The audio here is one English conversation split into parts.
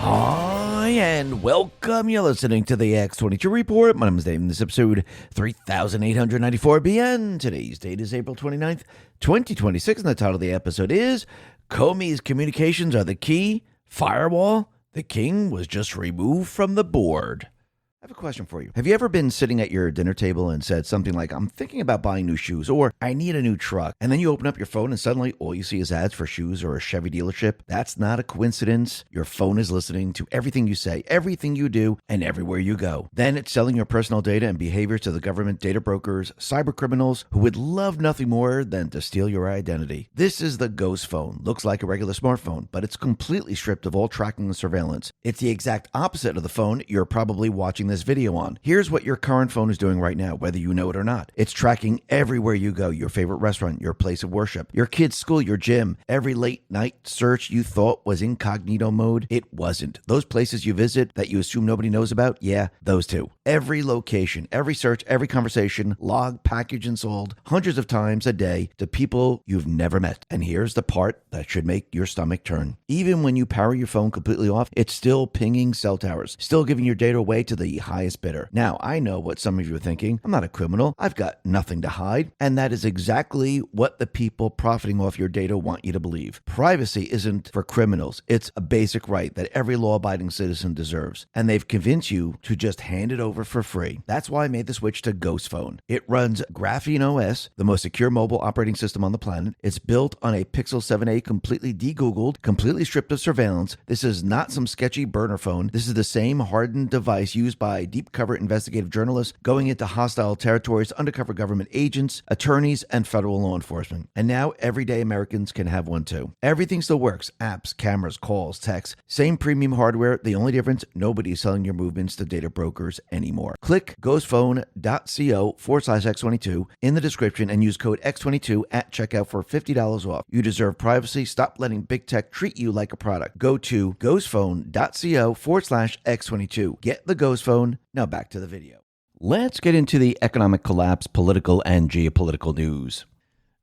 Hi, and welcome. You're listening to the X22 Report. My name is Dave, and this is episode 3894BN. Today's date is April 29th, 2026, and the title of the episode is Comey's Communications Are the Key. Firewall, the king was just removed from the board. I have a question for you. Have you ever been sitting at your dinner table and said something like, I'm thinking about buying new shoes, or I need a new truck, and then you open up your phone and suddenly all you see is ads for shoes or a Chevy dealership? That's not a coincidence. Your phone is listening to everything you say, everything you do, and everywhere you go. Then it's selling your personal data and behavior to the government, data brokers, cyber criminals who would love nothing more than to steal your identity. This is the ghost phone. Looks like a regular smartphone, but it's completely stripped of all tracking and surveillance. It's the exact opposite of the phone you're probably watching this video on. Here's what your current phone is doing right now, whether you know it or not. It's tracking everywhere you go, your favorite restaurant, your place of worship, your kid's school, your gym. Every late night search you thought was incognito mode, it wasn't. Those places you visit that you assume nobody knows about, yeah, those too. Every location, every search, every conversation, logged, packaged, and sold hundreds of times a day to people you've never met. And here's the part that should make your stomach turn. Even when you power your phone completely off, it's still pinging cell towers, still giving your data away to the highest bidder. Now, I know what some of you are thinking. I'm not a criminal. I've got nothing to hide. And that is exactly what the people profiting off your data want you to believe. Privacy isn't for criminals. It's a basic right that every law-abiding citizen deserves. And they've convinced you to just hand it over for free. That's why I made the switch to Ghost Phone. It runs Graphene OS, the most secure mobile operating system on the planet. It's built on a Pixel 7a, completely de-Googled, completely stripped of surveillance. This is not some sketchy burner phone. This is the same hardened device used by deep cover investigative journalists going into hostile territories, undercover government agents, attorneys, and federal law enforcement. And now everyday Americans can have one too. Everything still works. Apps, cameras, calls, texts. Same premium hardware. The only difference, nobody's selling your movements to data brokers anymore. Click ghostphone.co/X22 in the description and use code X22 at checkout for $50 off. You deserve privacy. Stop letting big tech treat you like a product. Go to ghostphone.co/X22. Get the Ghost Phone. Now back to the video. Let's get into the economic collapse, political and geopolitical news.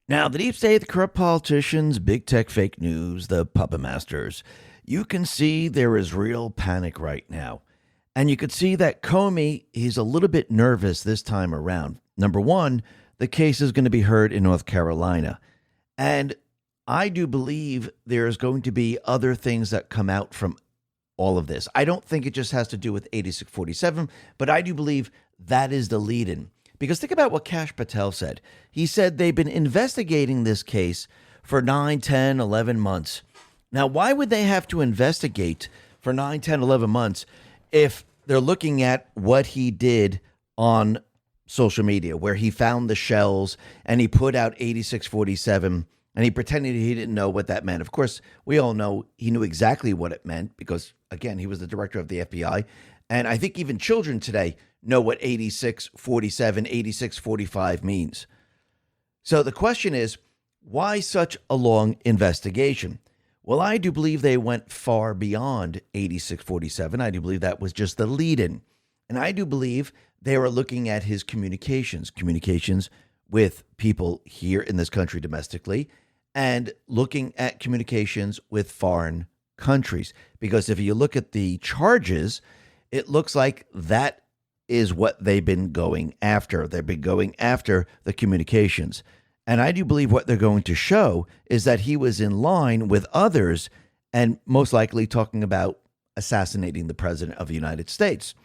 Now, the deep state, the corrupt politicians, big tech fake news, the puppet masters, you can see there is real panic right now. And you could see that Comey, he's a little bit nervous this time around. Number one, the case is going to be heard in North Carolina. And I do believe there's going to be other things that come out from all of this. I don't think it just has to do with 8647, but I do believe that is the lead-in. Because think about what Kash Patel said. He said they've been investigating this case for 9, 10, 11 months. Now, why would they have to investigate for 9, 10, 11 months if they're looking at what he did on social media, where he found the shells and he put out 8647 and he pretended he didn't know what that meant? Of course, we all know he knew exactly what it meant because, again, he was the director of the FBI. And I think even children today know what 8647, 8645 means. So the question is, why such a long investigation? Well, I do believe they went far beyond 8647. I do believe that was just the lead-in. And I do believe they were looking at his communications with people here in this country domestically, and looking at communications with foreign countries. Because if you look at the charges, it looks like that is what they've been going after. They've been going after the communications. And I do believe what they're going to show is that he was in line with others and most likely talking about assassinating the president of the United States.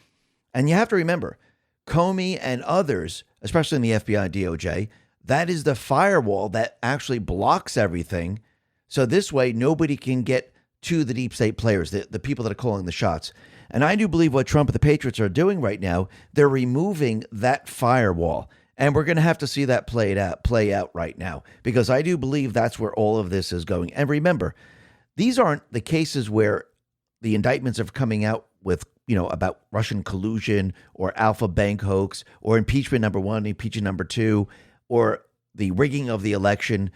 And you have to remember, Comey and others, especially in the FBI, DOJ, that is the firewall that actually blocks everything. So this way, nobody can get to the deep state players, the people that are calling the shots. And I do believe what Trump and the Patriots are doing right now, they're removing that firewall. And we're going to have to see that play out right now, because I do believe that's where all of this is going. And remember, these aren't the cases where the indictments are coming out with, about Russian collusion or Alpha Bank hoax or impeachment number 1, impeachment number 2, or the rigging of the election,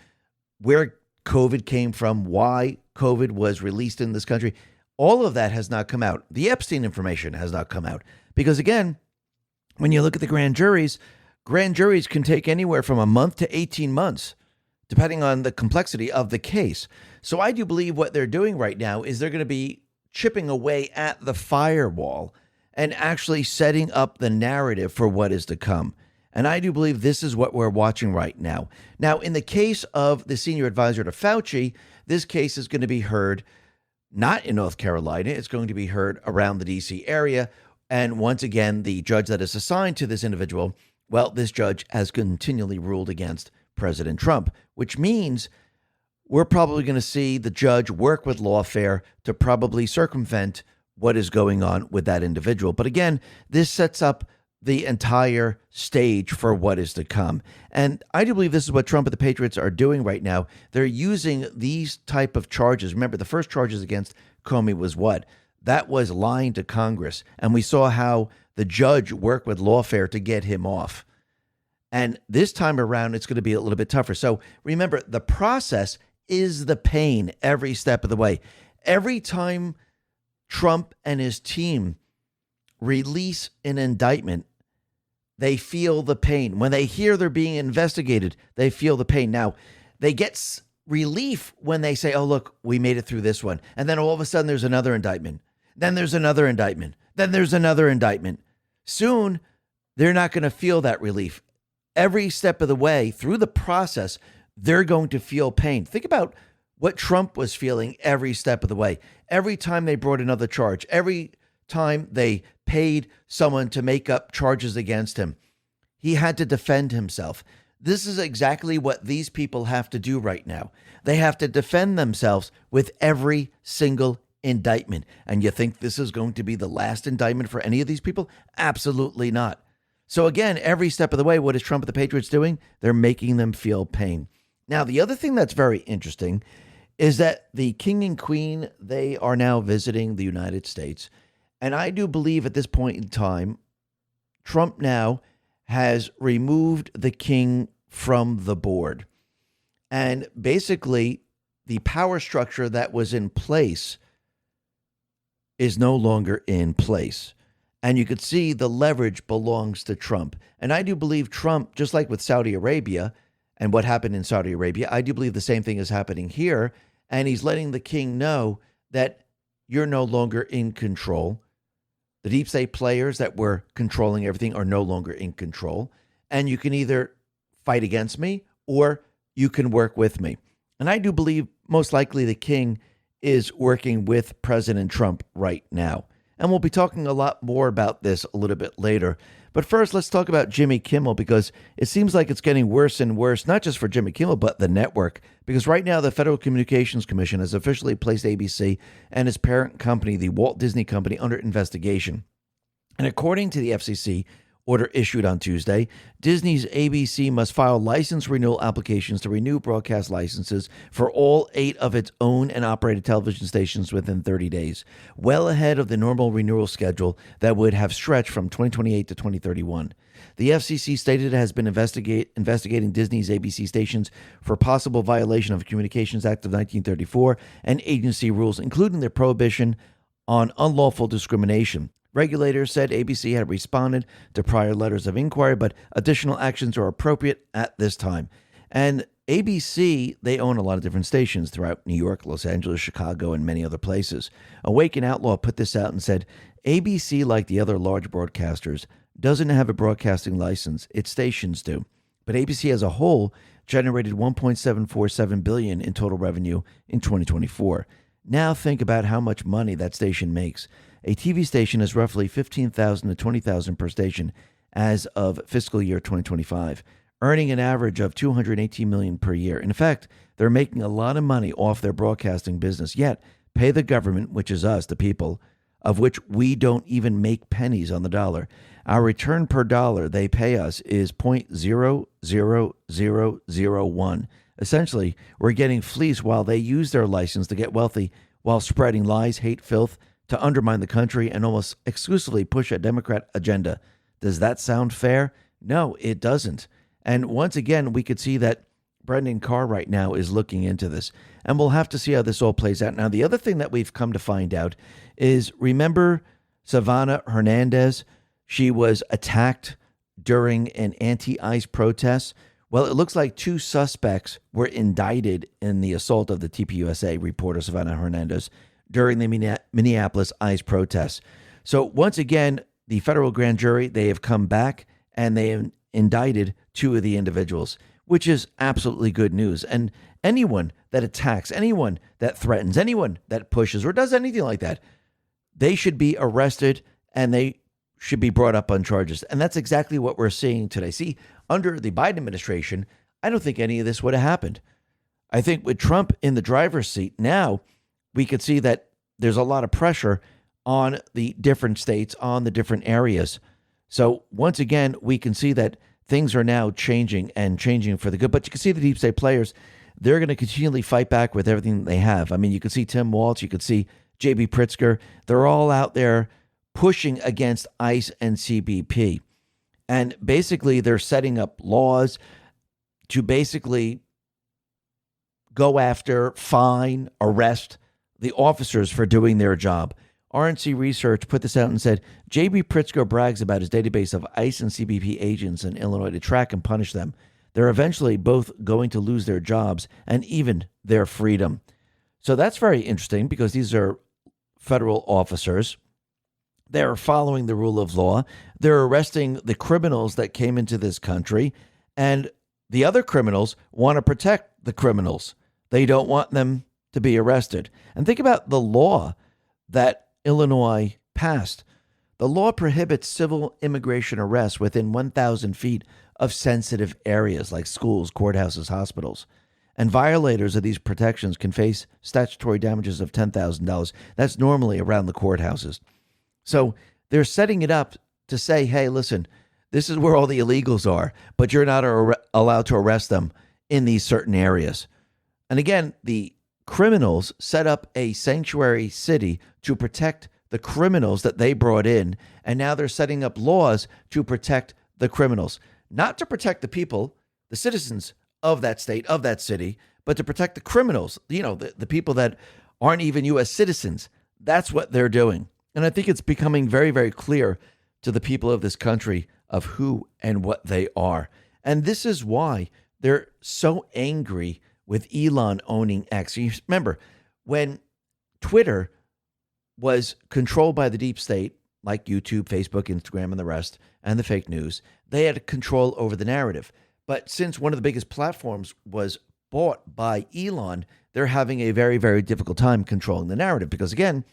where COVID came from, why COVID was released in this country. All of that has not come out. The Epstein information has not come out because, again, when you look at the grand juries can take anywhere from a month to 18 months, depending on the complexity of the case. So I do believe what they're doing right now is they're going to be chipping away at the firewall and actually setting up the narrative for what is to come. And I do believe this is what we're watching right now. Now, in the case of the senior advisor to Fauci, this case is going to be heard not in North Carolina. It's going to be heard around the D.C. area. And once again, the judge that is assigned to this individual, well, this judge has continually ruled against President Trump, which means we're probably going to see the judge work with lawfare to probably circumvent what is going on with that individual. But again, this sets up the entire stage for what is to come. And I do believe this is what Trump and the Patriots are doing right now. They're using these type of charges. Remember, the first charges against Comey was what? That was lying to Congress. And we saw how the judge worked with lawfare to get him off. And this time around, it's going to be a little bit tougher. So remember, the process is the pain every step of the way. Every time Trump and his team release an indictment, they feel the pain. When they hear they're being investigated, they feel the pain. Now, they get relief when they say, oh, look, we made it through this one. And then all of a sudden there's another indictment. Then there's another indictment. Then there's another indictment. Soon, they're not going to feel that relief. Every step of the way through the process, they're going to feel pain. Think about what Trump was feeling every step of the way. Every time they brought another charge, every time they paid someone to make up charges against him, he had to defend himself. This is exactly what these people have to do right now. They have to defend themselves with every single indictment. And you think this is going to be the last indictment for any of these people? Absolutely not. So again, every step of the way, what is Trump and the Patriots doing? They're making them feel pain. Now, the other thing that's very interesting is that the king and queen, they are now visiting the United States. And I do believe at this point in time, Trump now has removed the king from the board. And basically, the power structure that was in place is no longer in place. And you could see the leverage belongs to Trump. And I do believe Trump, just like with Saudi Arabia and what happened in Saudi Arabia, I do believe the same thing is happening here. And he's letting the king know that you're no longer in control. The deep state players that were controlling everything are no longer in control. And you can either fight against me or you can work with me. And I do believe most likely the king is working with President Trump right now. And we'll be talking a lot more about this a little bit later. But first, let's talk about Jimmy Kimmel, because it seems like it's getting worse and worse, not just for Jimmy Kimmel, but the network. Because right now, the Federal Communications Commission has officially placed ABC and its parent company, the Walt Disney Company, under investigation. And according to the FCC order issued on Tuesday, Disney's ABC must file license renewal applications to renew broadcast licenses for all 8 of its owned and operated television stations within 30 days, well ahead of the normal renewal schedule that would have stretched from 2028 to 2031. The FCC stated it has been investigating Disney's ABC stations for possible violation of the Communications Act of 1934 and agency rules, including the prohibition on unlawful discrimination. Regulators said ABC had responded to prior letters of inquiry, but additional actions are appropriate at this time. And ABC, they own a lot of different stations throughout New York, Los Angeles, Chicago, and many other places. Awake and Outlaw put this out and said, ABC, like the other large broadcasters, doesn't have a broadcasting license. Its stations do. But ABC as a whole generated $1.747 billion in total revenue in 2024. Now think about how much money that station makes. A TV station is roughly $15,000 to $20,000 per station as of fiscal year 2025, earning an average of $218 million per year. In fact, they're making a lot of money off their broadcasting business, yet pay the government, which is us, the people, of which we don't even make pennies on the dollar. Our return per dollar they pay us is 0.00001. Essentially, we're getting fleeced while they use their license to get wealthy while spreading lies, hate, filth, to undermine the country and almost exclusively push a Democrat agenda. Does that sound fair? No, it doesn't. And once again, we could see that Brendan Carr right now is looking into this. And we'll have to see how this all plays out. Now, the other thing that we've come to find out is, remember Savannah Hernandez? She was attacked during an anti-ICE protest. Well, it looks like 2 suspects were indicted in the assault of the TPUSA reporter Savannah Hernandez during the Minneapolis ICE protests. So once again, the federal grand jury, they have come back and they have indicted two of the individuals, which is absolutely good news. And anyone that attacks, anyone that threatens, anyone that pushes or does anything like that, they should be arrested and they should be brought up on charges. And that's exactly what we're seeing today. See, under the Biden administration, I don't think any of this would have happened. I think with Trump in the driver's seat now, we could see that there's a lot of pressure on the different states, on the different areas. So once again, we can see that things are now changing and changing for the good. But you can see the deep state players, they're going to continually fight back with everything they have. I mean, you can see Tim Walz, you could see J.B. Pritzker. They're all out there pushing against ICE and CBP. And basically, they're setting up laws to basically go after, fine, arrest the officers for doing their job. RNC Research put this out and said, J.B. Pritzker brags about his database of ICE and CBP agents in Illinois to track and punish them. They're eventually both going to lose their jobs and even their freedom. So that's very interesting because these are federal officers. They're following the rule of law. They're arresting the criminals that came into this country. And the other criminals want to protect the criminals. They don't want them to be arrested. And think about the law that Illinois passed. The law prohibits civil immigration arrests within 1,000 feet of sensitive areas like schools, courthouses, hospitals. And violators of these protections can face statutory damages of $10,000. That's normally around the courthouses. So they're setting it up to say, hey, listen, this is where all the illegals are, but you're not allowed to arrest them in these certain areas. And again, the criminals set up a sanctuary city to protect the criminals that they brought in. And now they're setting up laws to protect the criminals, not to protect the people, the citizens of that state, of that city, but to protect the criminals, the people that aren't even U.S. citizens. That's what they're doing. And I think it's becoming very, very clear to the people of this country of who and what they are. And this is why they're so angry with Elon owning X. You remember, when Twitter was controlled by the deep state, like YouTube, Facebook, Instagram, and the rest, and the fake news, they had control over the narrative. But since one of the biggest platforms was bought by Elon, they're having a very, very difficult time controlling the narrative because, again,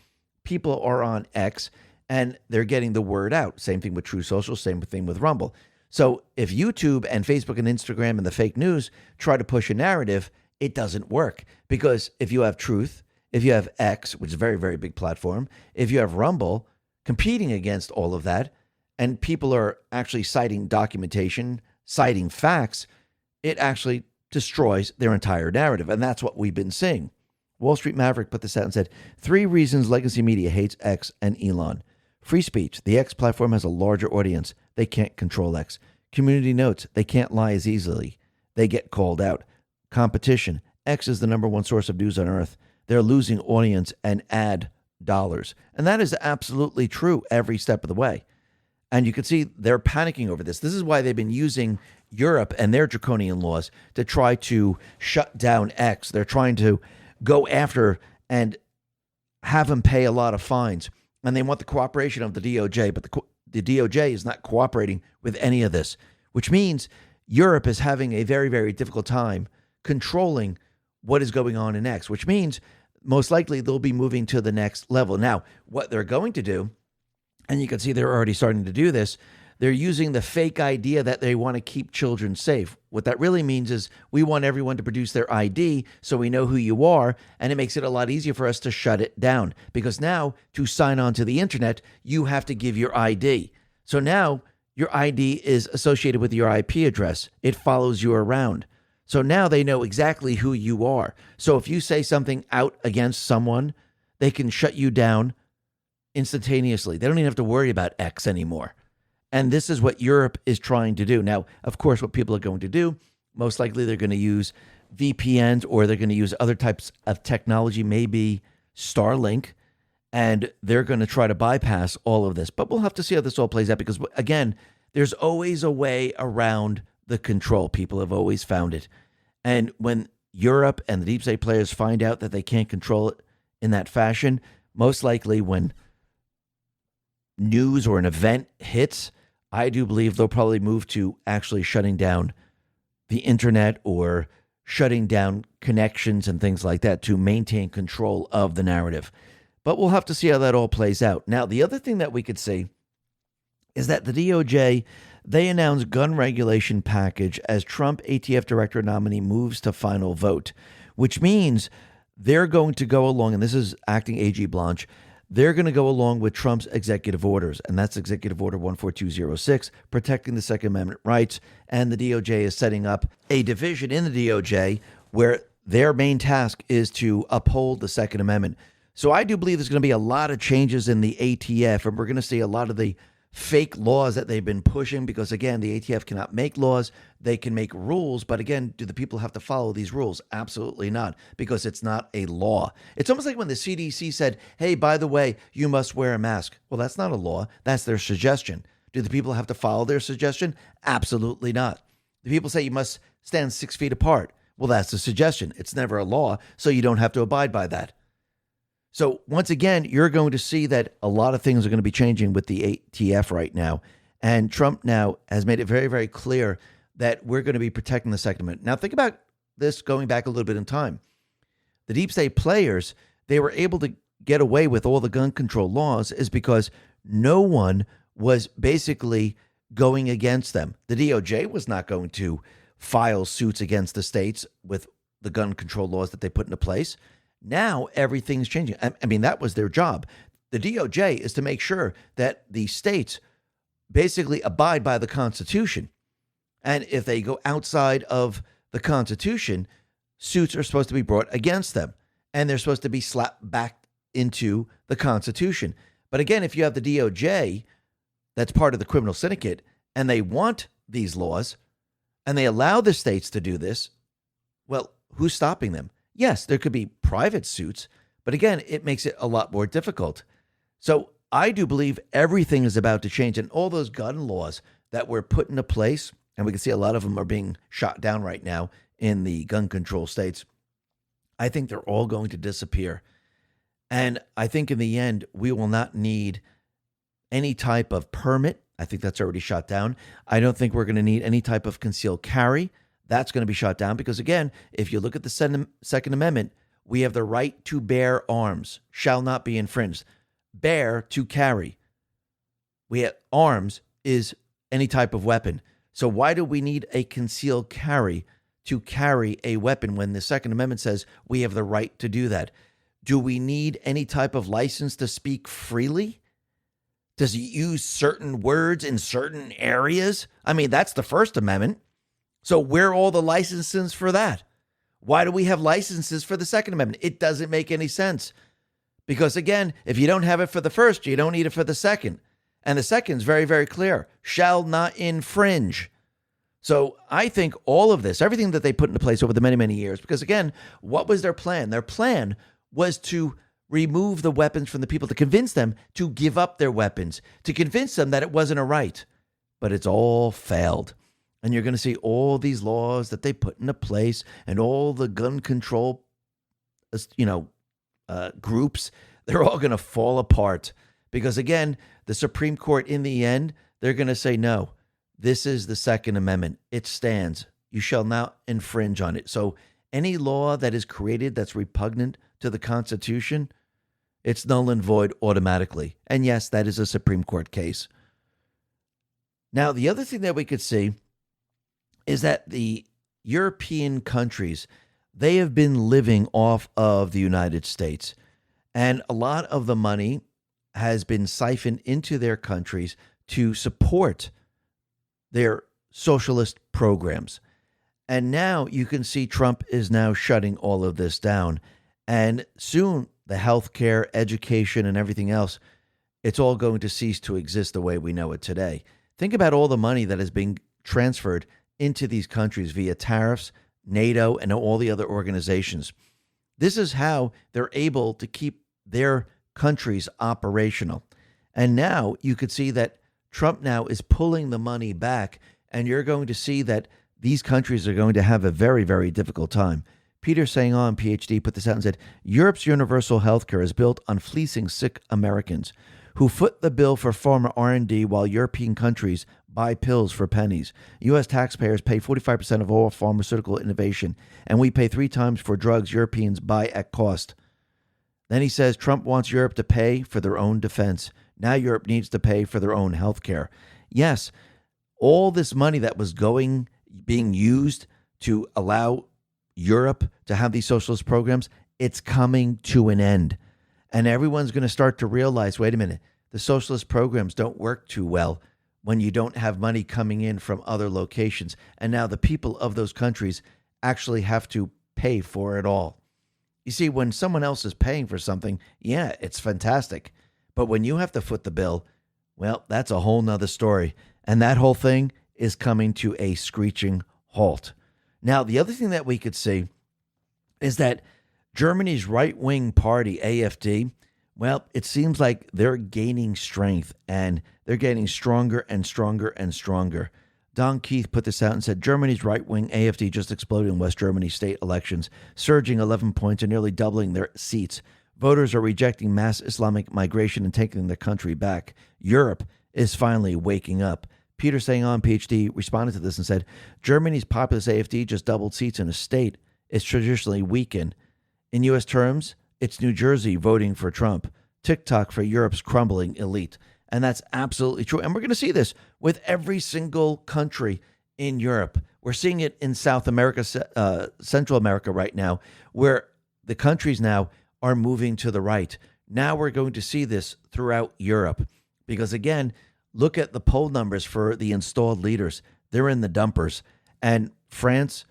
people are on X and they're getting the word out. Same thing with True Social, same thing with Rumble. So if YouTube and Facebook and Instagram and the fake news try to push a narrative, it doesn't work because if you have Truth, if you have X, which is a very, very big platform, if you have Rumble competing against all of that, and people are actually citing documentation, citing facts, it actually destroys their entire narrative. And that's what we've been seeing. Wall Street Maverick put this out and said, 3 reasons legacy media hates X and Elon. Free speech. The X platform has a larger audience. They can't control X. Community notes. They can't lie as easily. They get called out. Competition. X is the number 1 source of news on earth. They're losing audience and ad dollars. And that is absolutely true every step of the way. And you can see they're panicking over this. This is why they've been using Europe and their draconian laws to try to shut down X. They're trying to go after and have them pay a lot of fines. And they want the cooperation of the DOJ, but the DOJ is not cooperating with any of this, which means Europe is having a very, very difficult time controlling what is going on in X, which means most likely they'll be moving to the next level. Now, what they're going to do, and you can see they're already starting to do this, they're using the fake idea that they want to keep children safe. What that really means is we want everyone to produce their ID so we know who you are, and it makes it a lot easier for us to shut it down. Because now, to sign on to the internet, you have to give your ID. So now, your ID is associated with your IP address. It follows you around. So now they know exactly who you are. So if you say something out against someone, they can shut you down instantaneously. They don't even have to worry about X anymore. And this is what Europe is trying to do. Now, of course, what people are going to do, most likely they're going to use VPNs or they're going to use other types of technology, maybe Starlink, and they're going to try to bypass all of this. But we'll have to see how this all plays out because, again, there's always a way around the control. People have always found it. And when Europe and the deep state players find out that they can't control it, in that fashion. Most likely when news or an event hits, I do believe they'll probably move to actually shutting down the internet or shutting down connections and things like that to maintain control of the narrative. But we'll have to see how that all plays out. Now, the other thing that we could see is that the DOJ, they announced gun regulation package as Trump ATF director nominee moves to final vote, which means they're going to go along, and this is acting AG Blanche, they're going to go along with Trump's executive orders, and that's Executive Order 14206, protecting the Second Amendment rights, and the DOJ is setting up a division in the DOJ where their main task is to uphold the Second Amendment. So I do believe there's going to be a lot of changes in the ATF, and we're going to see a lot of the fake laws that they've been pushing because, again, the ATF cannot make laws. They can make rules. But again, do the people have to follow these rules? Absolutely not, because it's not a law. It's almost like when the CDC said, hey, by the way, you must wear a mask. Well, that's not a law. That's their suggestion. Do the people have to follow their suggestion? Absolutely not. The people say you must stand 6 feet apart. Well, that's the suggestion. It's never a law, so you don't have to abide by that. So once again, you're going to see that a lot of things are going to be changing with the ATF right now. And Trump now has made it very, very clear that we're going to be protecting the Second Amendment. Now, think about this going back a little bit in time. The deep state players, they were able to get away with all the gun control laws is because no one was basically going against them. The DOJ was not going to file suits against the states with the gun control laws that they put into place. Now everything's changing. I mean, that was their job. The DOJ is to make sure that the states basically abide by the Constitution. And if they go outside of the Constitution, suits are supposed to be brought against them. And they're supposed to be slapped back into the Constitution. But again, if you have the DOJ, that's part of the criminal syndicate, and they want these laws, and they allow the states to do this, well, who's stopping them? Yes, there could be private suits, but again, it makes it a lot more difficult. So I do believe everything is about to change, and all those gun laws that were put into place, and we can see a lot of them are being shot down right now in the gun control states, I think they're all going to disappear. And I think in the end, we will not need any type of permit. I think that's already shot down. I don't think we're going to need any type of concealed carry. That's going to be shot down because, again, if you look at the Second Amendment, we have the right to bear arms, shall not be infringed. Bear to carry. We have arms is any type of weapon. So why do we need a concealed carry to carry a weapon when the Second Amendment says we have the right to do that? Do we need any type of license to speak freely? Does he use certain words in certain areas? I mean, that's the First Amendment. So where are all the licenses for that? Why do we have licenses for the Second Amendment? It doesn't make any sense. Because again, if you don't have it for the first, you don't need it for the second. And the second is very, very clear. Shall not infringe. So I think all of this, everything that they put into place over the many, many years, because again, what was their plan? Their plan was to remove the weapons from the people, to convince them to give up their weapons, to convince them that it wasn't a right. But it's all failed. And you're going to see all these laws that they put into place and all the gun control, groups, they're all going to fall apart. Because again, the Supreme Court, in the end, they're going to say, no, this is the Second Amendment. It stands. You shall not infringe on it. So any law that is created that's repugnant to the Constitution, it's null and void automatically. And yes, that is a Supreme Court case. Now, the other thing that we could see is that the European countries, they have been living off of the United States. And a lot of the money has been siphoned into their countries to support their socialist programs. And now you can see Trump is now shutting all of this down. And soon the healthcare, education, and everything else, it's all going to cease to exist the way we know it today. Think about all the money that is being transferred into these countries via tariffs, NATO, and all the other organizations. This is how they're able to keep their countries operational. And now you could see that Trump now is pulling the money back, and you're going to see that these countries are going to have a very, very difficult time. Peter Sagan, PhD, put this out and said, Europe's universal healthcare is built on fleecing sick Americans who foot the bill for pharma R&D while European countries buy pills for pennies. U.S. taxpayers pay 45% of all pharmaceutical innovation, and we pay 3 times for drugs Europeans buy at cost. Then he says Trump wants Europe to pay for their own defense. Now Europe needs to pay for their own health care. Yes, all this money that was being used to allow Europe to have these socialist programs, it's coming to an end. And everyone's going to start to realize, wait a minute, the socialist programs don't work too well when you don't have money coming in from other locations. And now the people of those countries actually have to pay for it all. You see, when someone else is paying for something, yeah, it's fantastic. But when you have to foot the bill, well, that's a whole nother story. And that whole thing is coming to a screeching halt. Now, the other thing that we could see is that Germany's right-wing party, AfD, well, it seems like they're gaining strength and they're getting stronger and stronger and stronger. Don Keith put this out and said, Germany's right-wing AfD just exploded in West Germany state elections, surging 11 points and nearly doubling their seats. Voters are rejecting mass Islamic migration and taking their country back. Europe is finally waking up. Peter Sagan, PhD, responded to this and said, Germany's populist AfD just doubled seats in a state it's traditionally weakened. In U.S. terms, it's New Jersey voting for Trump, TikTok for Europe's crumbling elite. And that's absolutely true. And we're going to see this with every single country in Europe. We're seeing it in South America, Central America right now, where the countries now are moving to the right. Now we're going to see this throughout Europe because, again, look at the poll numbers for the installed leaders. They're in the dumpers. And France,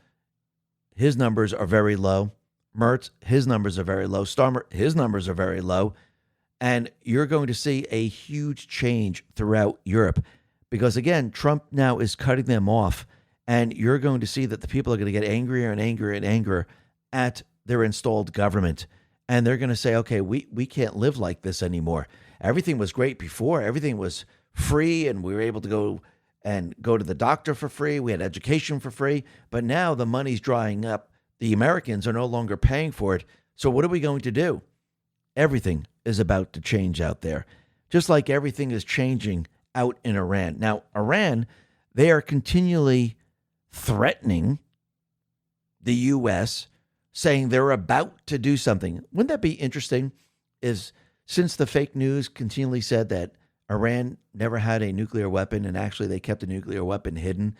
his numbers are very low. Merz, his numbers are very low. Starmer, his numbers are very low. And you're going to see a huge change throughout Europe because, again, Trump now is cutting them off. And you're going to see that the people are going to get angrier and angrier and angrier at their installed government. And they're going to say, okay, we can't live like this anymore. Everything was great before. Everything was free, and we were able to go to the doctor for free. We had education for free. But now the money's drying up. The Americans are no longer paying for it. So what are we going to do? Everything is about to change out there, just like everything is changing out in Iran. Now, Iran, they are continually threatening the U.S., saying they're about to do something. Wouldn't that be interesting? Is since the fake news continually said that Iran never had a nuclear weapon, and actually they kept a nuclear weapon hidden,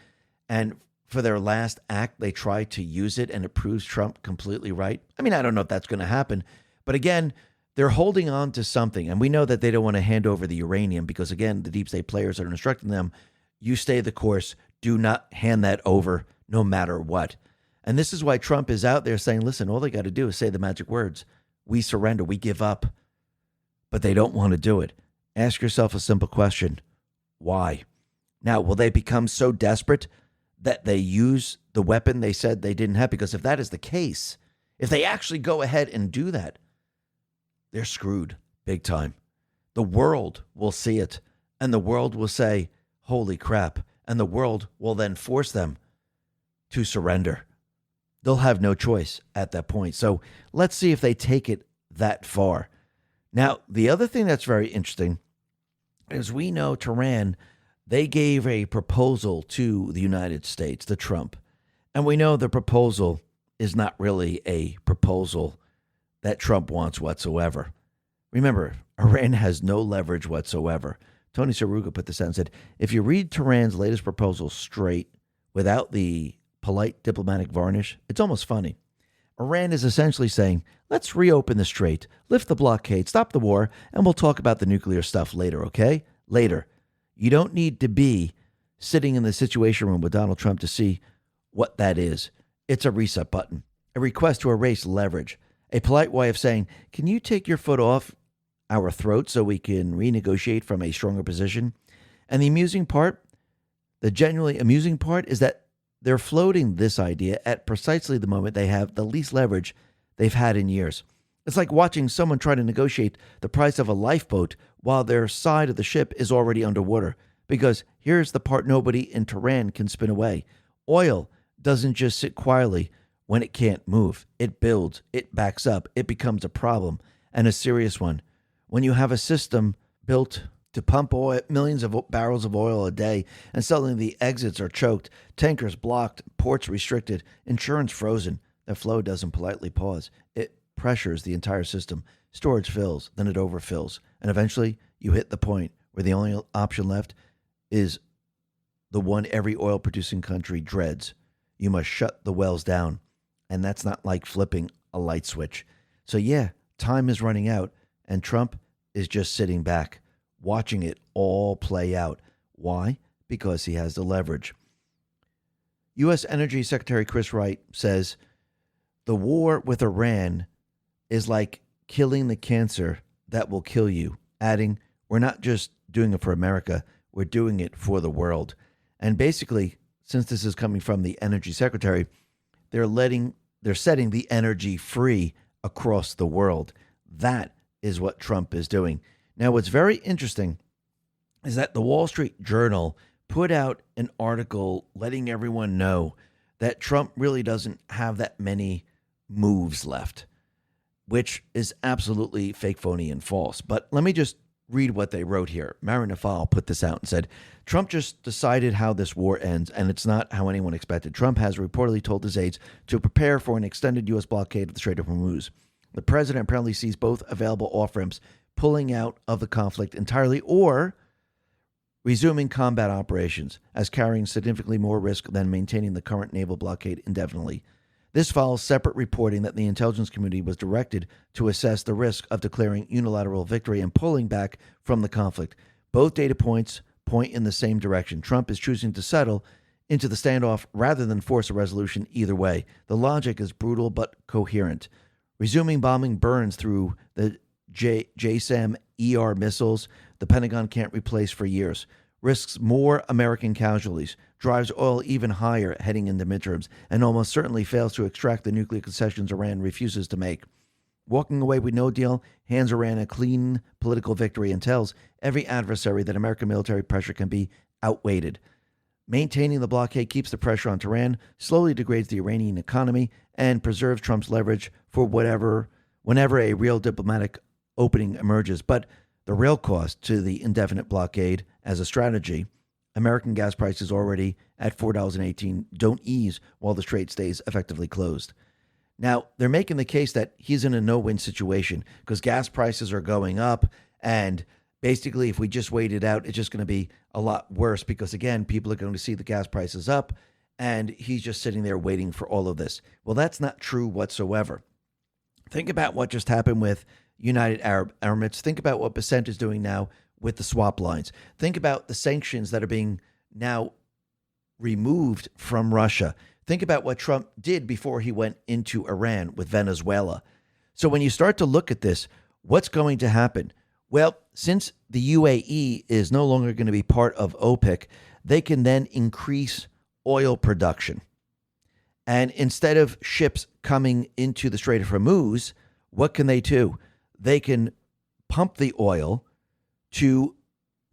and for their last act, they tried to use it, and it proves Trump completely right. I mean, I don't know if that's going to happen, but again, they're holding on to something, and we know that they don't want to hand over the uranium because, again, the deep state players are instructing them, you stay the course, do not hand that over no matter what. And this is why Trump is out there saying, listen, all they got to do is say the magic words. We surrender, we give up. But they don't want to do it. Ask yourself a simple question. Why? Now, will they become so desperate that they use the weapon they said they didn't have? Because if that is the case, if they actually go ahead and do that, they're screwed big time. The world will see it, and the world will say, holy crap, and the world will then force them to surrender. They'll have no choice at that point. So let's see if they take it that far. Now, the other thing that's very interesting is we know Tehran, they gave a proposal to the United States, to Trump. And we know the proposal is not really a proposal that Trump wants whatsoever. Remember, Iran has no leverage whatsoever. Tony Saruga put this out and said, if you read Tehran's latest proposal straight without the polite diplomatic varnish, it's almost funny. Iran is essentially saying, let's reopen the strait, lift the blockade, stop the war, and we'll talk about the nuclear stuff later, okay? Later. You don't need to be sitting in the Situation Room with Donald Trump to see what that is. It's a reset button, a request to erase leverage, a polite way of saying, can you take your foot off our throat so we can renegotiate from a stronger position? And the amusing part, the genuinely amusing part, is that they're floating this idea at precisely the moment they have the least leverage they've had in years. It's like watching someone try to negotiate the price of a lifeboat while their side of the ship is already underwater. Because here's the part nobody in Tehran can spin away. Oil doesn't just sit quietly when it can't move. It builds, it backs up, it becomes a problem, and a serious one. When you have a system built to pump oil, millions of barrels of oil a day, and suddenly the exits are choked, tankers blocked, ports restricted, insurance frozen, the flow doesn't politely pause. It pressures the entire system. Storage fills, then it overfills, and eventually you hit the point where the only option left is the one every oil-producing country dreads. You must shut the wells down, and that's not like flipping a light switch. So yeah, time is running out, and Trump is just sitting back, watching it all play out. Why? Because he has the leverage. U.S. Energy Secretary Chris Wright says, the war with Iran is like killing the cancer that will kill you, adding, we're not just doing it for America, we're doing it for the world. And basically, since this is coming from the Energy Secretary, they're setting the energy free across the world. That is what Trump is doing. Now, what's very interesting is that the Wall Street Journal put out an article letting everyone know that Trump really doesn't have that many moves left, which is absolutely fake, phony, and false. But let me just read what they wrote here. Mary Nafal put this out and said, Trump just decided how this war ends, and it's not how anyone expected. Trump has reportedly told his aides to prepare for an extended U.S. blockade of the Strait of Hormuz. The president apparently sees both available off-ramps, pulling out of the conflict entirely or resuming combat operations as carrying significantly more risk than maintaining the current naval blockade indefinitely. This follows separate reporting that the intelligence community was directed to assess the risk of declaring unilateral victory and pulling back from the conflict. Both data points point in the same direction. Trump is choosing to settle into the standoff rather than force a resolution either way. The logic is brutal but coherent. Resuming bombing burns through the JSAM ER missiles the Pentagon can't replace for years, risks more American casualties, drives oil even higher heading into midterms, and almost certainly fails to extract the nuclear concessions Iran refuses to make. Walking away with no deal hands Iran a clean political victory and tells every adversary that American military pressure can be outweighed. Maintaining the blockade keeps the pressure on Tehran, slowly degrades the Iranian economy, and preserves Trump's leverage for whenever a real diplomatic opening emerges. But the real cost to the indefinite blockade as a strategy, American gas prices already at $4.18, don't ease while the strait stays effectively closed. Now, they're making the case that he's in a no-win situation because gas prices are going up, and basically if we just wait it out, it's just going to be a lot worse because, again, people are going to see the gas prices up, and he's just sitting there waiting for all of this. Well, that's not true whatsoever. Think about what just happened with United Arab Emirates. Think about what Bessent is doing now with the swap lines. Think about the sanctions that are being now removed from Russia. Think about what Trump did before he went into Iran with Venezuela. So when you start to look at this, what's going to happen? Well, since the UAE is no longer going to be part of OPEC, they can then increase oil production. And instead of ships coming into the Strait of Hormuz, what can they do? They can pump the oil to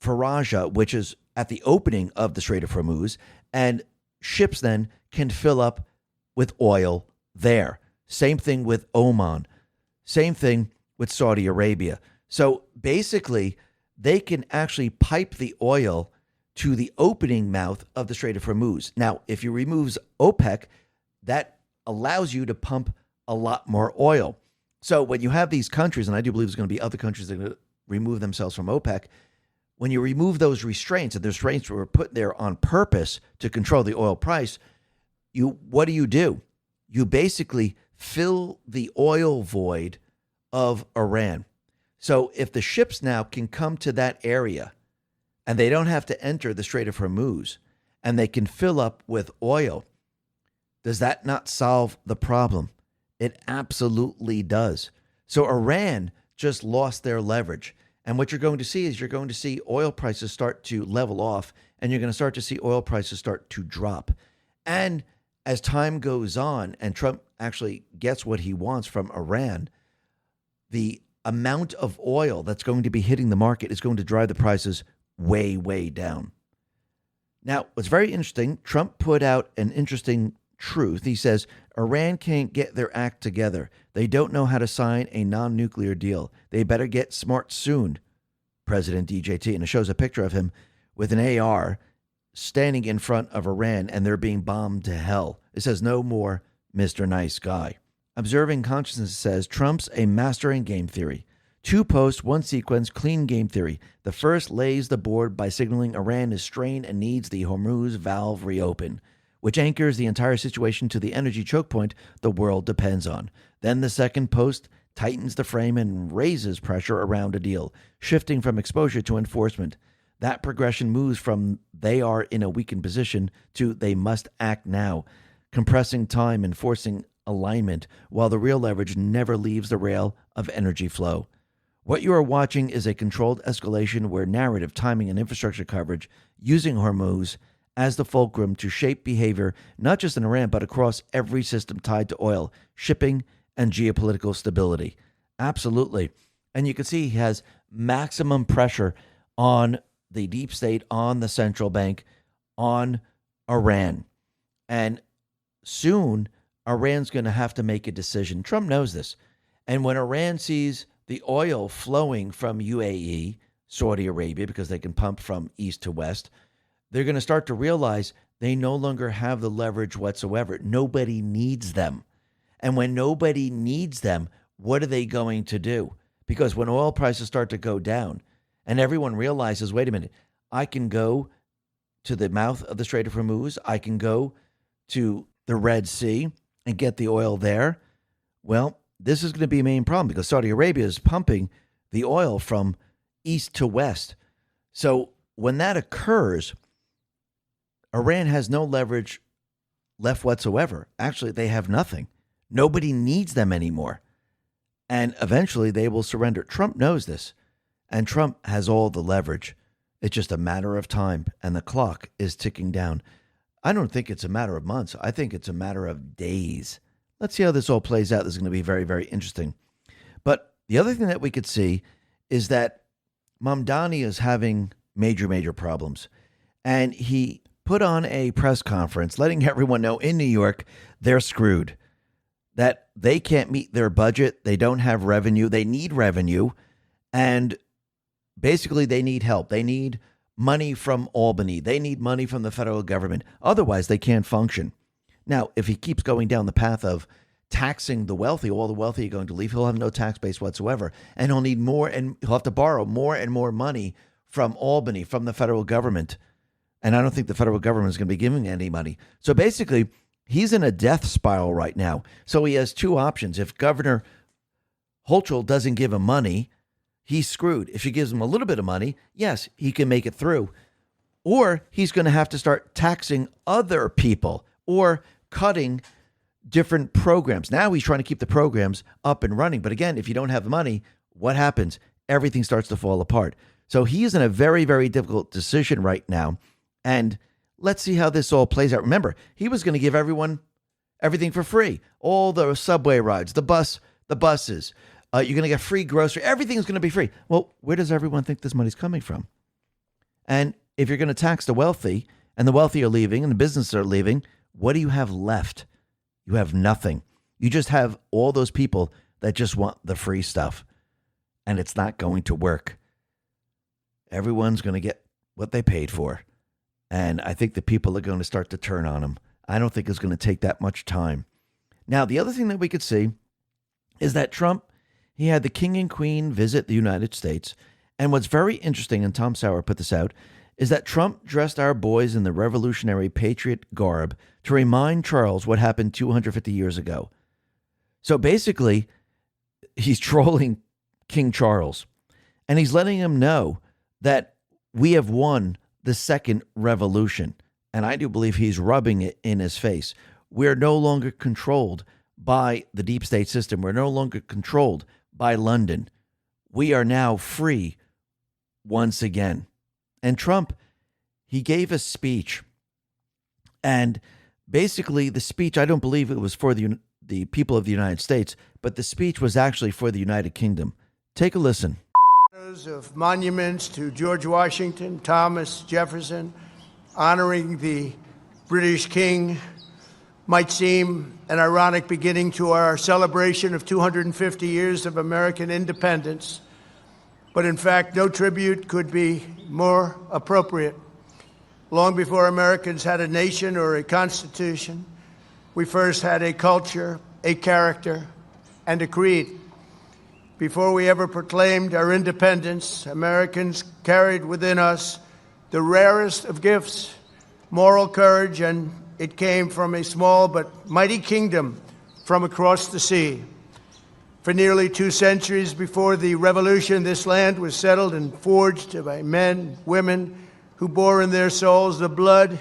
Faraja, which is at the opening of the Strait of Hormuz, and ships then can fill up with oil there. Same thing with Oman. Same thing with Saudi Arabia. So basically, they can actually pipe the oil to the opening mouth of the Strait of Hormuz. Now, if you remove OPEC, that allows you to pump a lot more oil. So when you have these countries, and I do believe there's going to be other countries that are going to remove themselves from OPEC, when you remove those restraints, and the restraints were put there on purpose to control the oil price, what do? You basically fill the oil void of Iran. So if the ships now can come to that area and they don't have to enter the Strait of Hormuz and they can fill up with oil, does that not solve the problem? It absolutely does. So Iran just lost their leverage. And what you're going to see is you're going to see oil prices start to level off, and you're going to start to see oil prices start to drop. And as time goes on and Trump actually gets what he wants from Iran, the amount of oil that's going to be hitting the market is going to drive the prices way, way down. Now, what's very interesting, Trump put out an interesting truth. He says, Iran can't get their act together. They don't know how to sign a non-nuclear deal. They better get smart soon, President DJT. And it shows a picture of him with an AR standing in front of Iran, and they're being bombed to hell. It says, no more Mr. Nice Guy. Observing Consciousness says, Trump's a master in game theory. 2 posts, 1 sequence, clean game theory. The first lays the board by signaling Iran is strained and needs the Hormuz valve reopen, which anchors the entire situation to the energy choke point the world depends on. Then the second post tightens the frame and raises pressure around a deal, shifting from exposure to enforcement. That progression moves from they are in a weakened position to they must act now, compressing time and forcing alignment while the real leverage never leaves the rail of energy flow. What you are watching is a controlled escalation where narrative, timing, and infrastructure coverage using Hormuz as the fulcrum to shape behavior, not just in Iran, but across every system tied to oil, shipping, and geopolitical stability. Absolutely. And you can see he has maximum pressure on the deep state, on the central bank, on Iran. And soon, Iran's going to have to make a decision. Trump knows this. And when Iran sees the oil flowing from UAE, Saudi Arabia, because they can pump from east to west, they're going to start to realize they no longer have the leverage whatsoever. Nobody needs them. And when nobody needs them, what are they going to do? Because when oil prices start to go down and everyone realizes, wait a minute, I can go to the mouth of the Strait of Hormuz, I can go to the Red Sea and get the oil there. Well, this is going to be a main problem because Saudi Arabia is pumping the oil from east to west. So when that occurs, Iran has no leverage left whatsoever. Actually, they have nothing. Nobody needs them anymore. And eventually they will surrender. Trump knows this. And Trump has all the leverage. It's just a matter of time. And the clock is ticking down. I don't think it's a matter of months. I think it's a matter of days. Let's see how this all plays out. This is going to be very, very interesting. But the other thing that we could see is that Mamdani is having major, major problems. And he put on a press conference letting everyone know in New York they're screwed, that they can't meet their budget. They don't have revenue. They need revenue. And basically they need help. They need money from Albany. They need money from the federal government. Otherwise, they can't function. Now, if he keeps going down the path of taxing the wealthy, all the wealthy are going to leave. He'll have no tax base whatsoever. And he'll need more, and he'll have to borrow more and more money from Albany, from the federal government. And I don't think the federal government is going to be giving any money. So basically, he's in a death spiral right now. So he has 2 options. If Governor Hochul doesn't give him money, he's screwed. If she gives him a little bit of money, yes, he can make it through. Or he's going to have to start taxing other people or cutting different programs. Now he's trying to keep the programs up and running. But again, if you don't have money, what happens? Everything starts to fall apart. So he is in a very, very difficult decision right now. And let's see how this all plays out. Remember, he was going to give everyone everything for free. All the subway rides, the buses. You're going to get free grocery. Everything is going to be free. Well, where does everyone think this money's coming from? And if you're going to tax the wealthy, and the wealthy are leaving, and the businesses are leaving, what do you have left? You have nothing. You just have all those people that just want the free stuff. And it's not going to work. Everyone's going to get what they paid for. And I think the people are going to start to turn on him. I don't think it's going to take that much time. Now, the other thing that we could see is that Trump, he had the king and queen visit the United States. And what's very interesting, and Tom Sauer put this out, is that Trump dressed our boys in the revolutionary patriot garb to remind Charles what happened 250 years ago. So basically, he's trolling King Charles. And he's letting him know that we have won the second revolution. And I do believe he's rubbing it in his face. We're no longer controlled by the deep state system. We're no longer controlled by London. We are now free once again. And Trump, he gave a speech. And basically the speech, I don't believe it was for the people of the United States, but the speech was actually for the United Kingdom. Take a listen. Of monuments to George Washington, Thomas Jefferson, honoring the British King, might seem an ironic beginning to our celebration of 250 years of American independence, but in fact, no tribute could be more appropriate. Long before Americans had a nation or a constitution, we first had a culture, a character, and a creed. Before we ever proclaimed our independence, Americans carried within us the rarest of gifts, moral courage, and it came from a small but mighty kingdom from across the sea. For nearly 2 centuries before the Revolution, this land was settled and forged by men, women, who bore in their souls the blood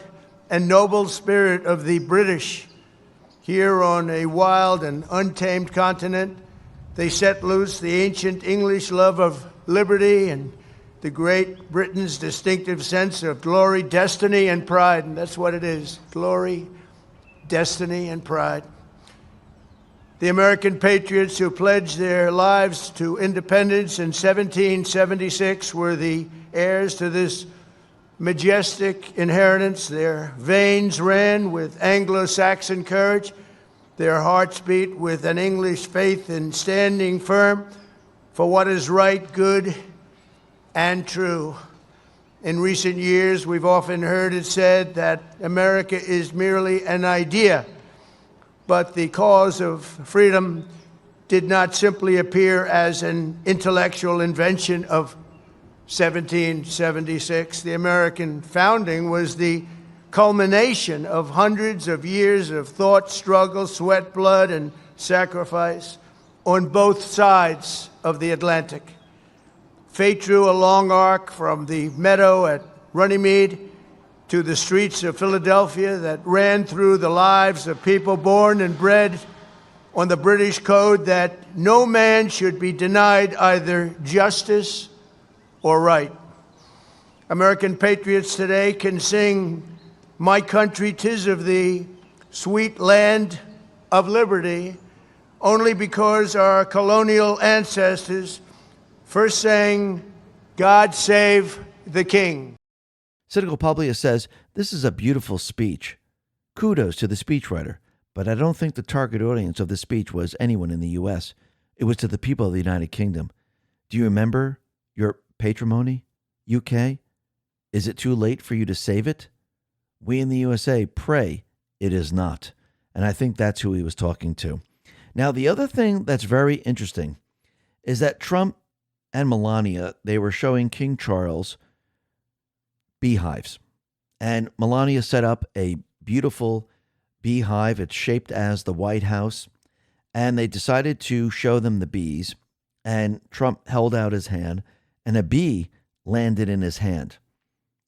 and noble spirit of the British. Here on a wild and untamed continent, they set loose the ancient English love of liberty and the Great Britain's distinctive sense of glory, destiny, and pride. And that's what it is, glory, destiny, and pride. The American patriots who pledged their lives to independence in 1776 were the heirs to this majestic inheritance. Their veins ran with Anglo-Saxon courage. Their hearts beat with an English faith in standing firm for what is right, good, and true. In recent years, we've often heard it said that America is merely an idea, but the cause of freedom did not simply appear as an intellectual invention of 1776. The American founding was the culmination of hundreds of years of thought, struggle, sweat, blood, and sacrifice on both sides of the Atlantic. Fate drew a long arc from the meadow at Runnymede to the streets of Philadelphia that ran through the lives of people born and bred on the British code that no man should be denied either justice or right. American patriots today can sing, "My country, 'tis of thee, sweet land of liberty," only because our colonial ancestors first sang, "God save the King." Cynical Publius says, this is a beautiful speech. Kudos to the speechwriter, but I don't think the target audience of the speech was anyone in the U.S. It was to the people of the United Kingdom. Do you remember your patrimony, UK? Is it too late for you to save it? We in the USA pray it is not. And I think that's who he was talking to. Now, the other thing that's very interesting is that Trump and Melania, they were showing King Charles beehives. And Melania set up a beautiful beehive. It's shaped as the White House. And they decided to show them the bees. And Trump held out his hand, and a bee landed in his hand,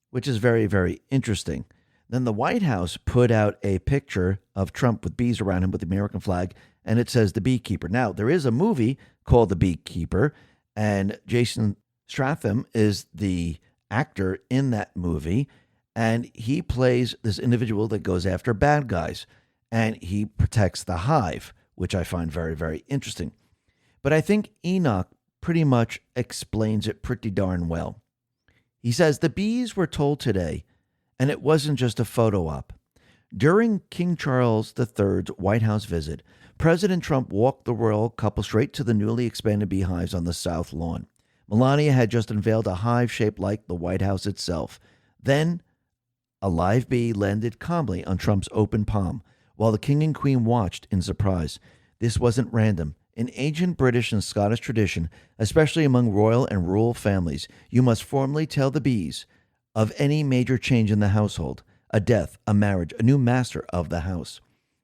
which is very, very interesting. Then the White House put out a picture of Trump with bees around him with the American flag, and it says The Beekeeper. Now, there is a movie called The Beekeeper, and Jason Statham is the actor in that movie, and he plays this individual that goes after bad guys, and he protects the hive, which I find very, very interesting. But I think Enoch pretty much explains it pretty darn well. He says, the bees were told today, and it wasn't just a photo op. During King Charles III's White House visit, President Trump walked the royal couple straight to the newly expanded beehives on the South Lawn. Melania had just unveiled a hive shaped like the White House itself. Then, a live bee landed calmly on Trump's open palm, while the king and queen watched in surprise. This wasn't random. In ancient British and Scottish tradition, especially among royal and rural families, you must formally tell the bees of any major change in the household, a death, a marriage, a new master of the house.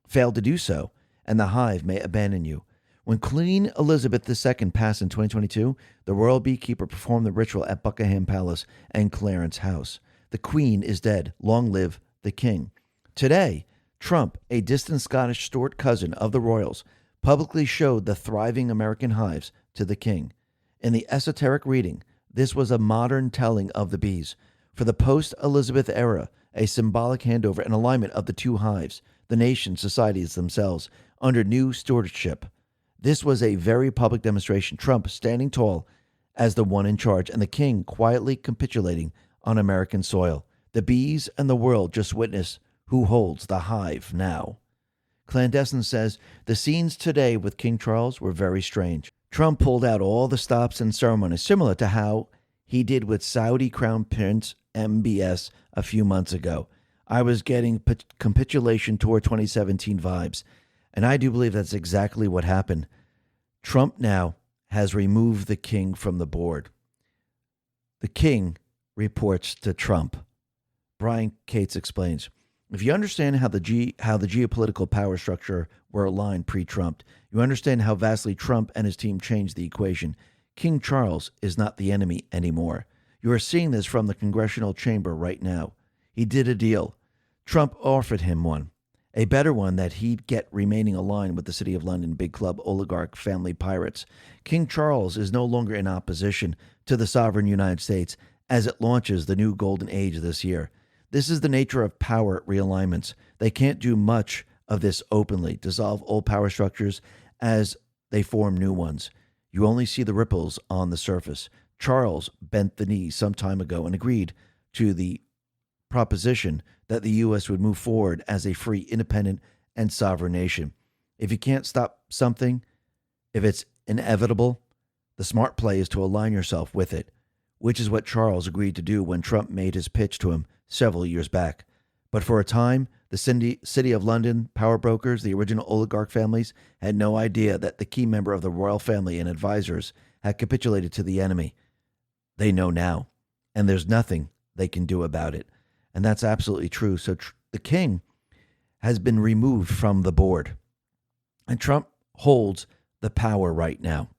Fail to do so, and the hive may abandon you. When Queen Elizabeth II passed in 2022, the royal beekeeper performed the ritual at Buckingham Palace and Clarence House. The queen is dead. Long live the king. Today, Trump, a distant Scottish Stuart cousin of the royals, publicly showed the thriving American hives to the king. In the esoteric reading, this was a modern telling of the bees. For the post-Elizabeth era, a symbolic handover and alignment of the two hives, the nation, societies themselves, under new stewardship. This was a very public demonstration, Trump standing tall as the one in charge, and the king quietly capitulating on American soil. The bees and the world just witness who holds the hive now. Clandestine says, the scenes today with King Charles were very strange. Trump pulled out all the stops and ceremonies, similar to how he did with Saudi Crown Prince MBS a few months ago. I was getting capitulation tour 2017 vibes, and I do believe that's exactly what happened. Trump now has removed the king from the board. The king reports to Trump. Brian Cates explains, if you understand how the geopolitical power structure were aligned pre-Trump, you understand how vastly Trump and his team changed the equation. King Charles is not the enemy anymore. You are seeing this from the congressional chamber right now. He did a deal. Trump offered him one, a better one that he'd get remaining aligned with the City of London big club oligarch family pirates. King Charles is no longer in opposition to the sovereign United States as it launches the new golden age this year. This is the nature of power realignments. They can't do much of this openly, dissolve old power structures as they form new ones. You only see the ripples on the surface. Charles bent the knee some time ago and agreed to the proposition that the U.S. would move forward as a free, independent, and sovereign nation. If you can't stop something, if it's inevitable, the smart play is to align yourself with it, which is what Charles agreed to do when Trump made his pitch to him several years back. But for a time, the City of London power brokers, the original oligarch families, had no idea that the key member of the royal family and advisors had capitulated to the enemy. They know now, and there's nothing they can do about it. And that's absolutely true. So the king has been removed from the board, and Trump holds the power right now.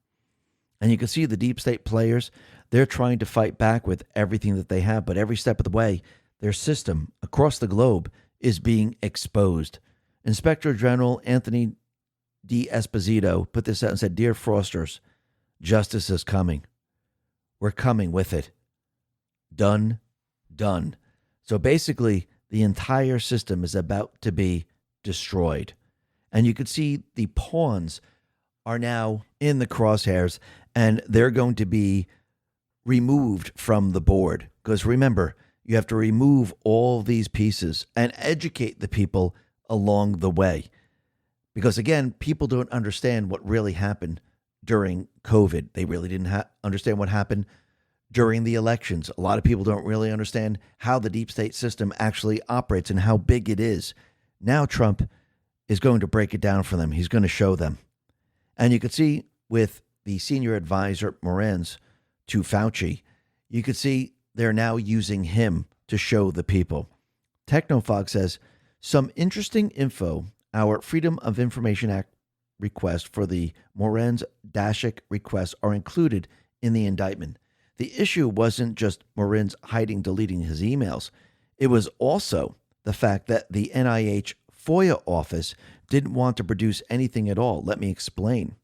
And you can see the deep state players, they're trying to fight back with everything that they have, but every step of the way, their system across the globe is being exposed. Inspector General Anthony D. Esposito put this out and said, Dear fraudsters, justice is coming. We're coming with it. Done. So basically, the entire system is about to be destroyed. And you can see the pawns are now in the crosshairs, and they're going to be removed from the board. Because remember, you have to remove all these pieces and educate the people along the way. Because again, people don't understand what really happened during COVID. They really didn't understand what happened during the elections. A lot of people don't really understand how the deep state system actually operates and how big it is. Now Trump is going to break it down for them. He's going to show them. And you could see with the senior advisor, Morenz, to Fauci, you could see they're now using him to show the people. Technofog says, some interesting info. Our Freedom of Information Act request for the Morenz-Dashik requests are included in the indictment. The issue wasn't just Morenz deleting his emails. It was also the fact that the NIH FOIA office didn't want to produce anything at all. Let me explain.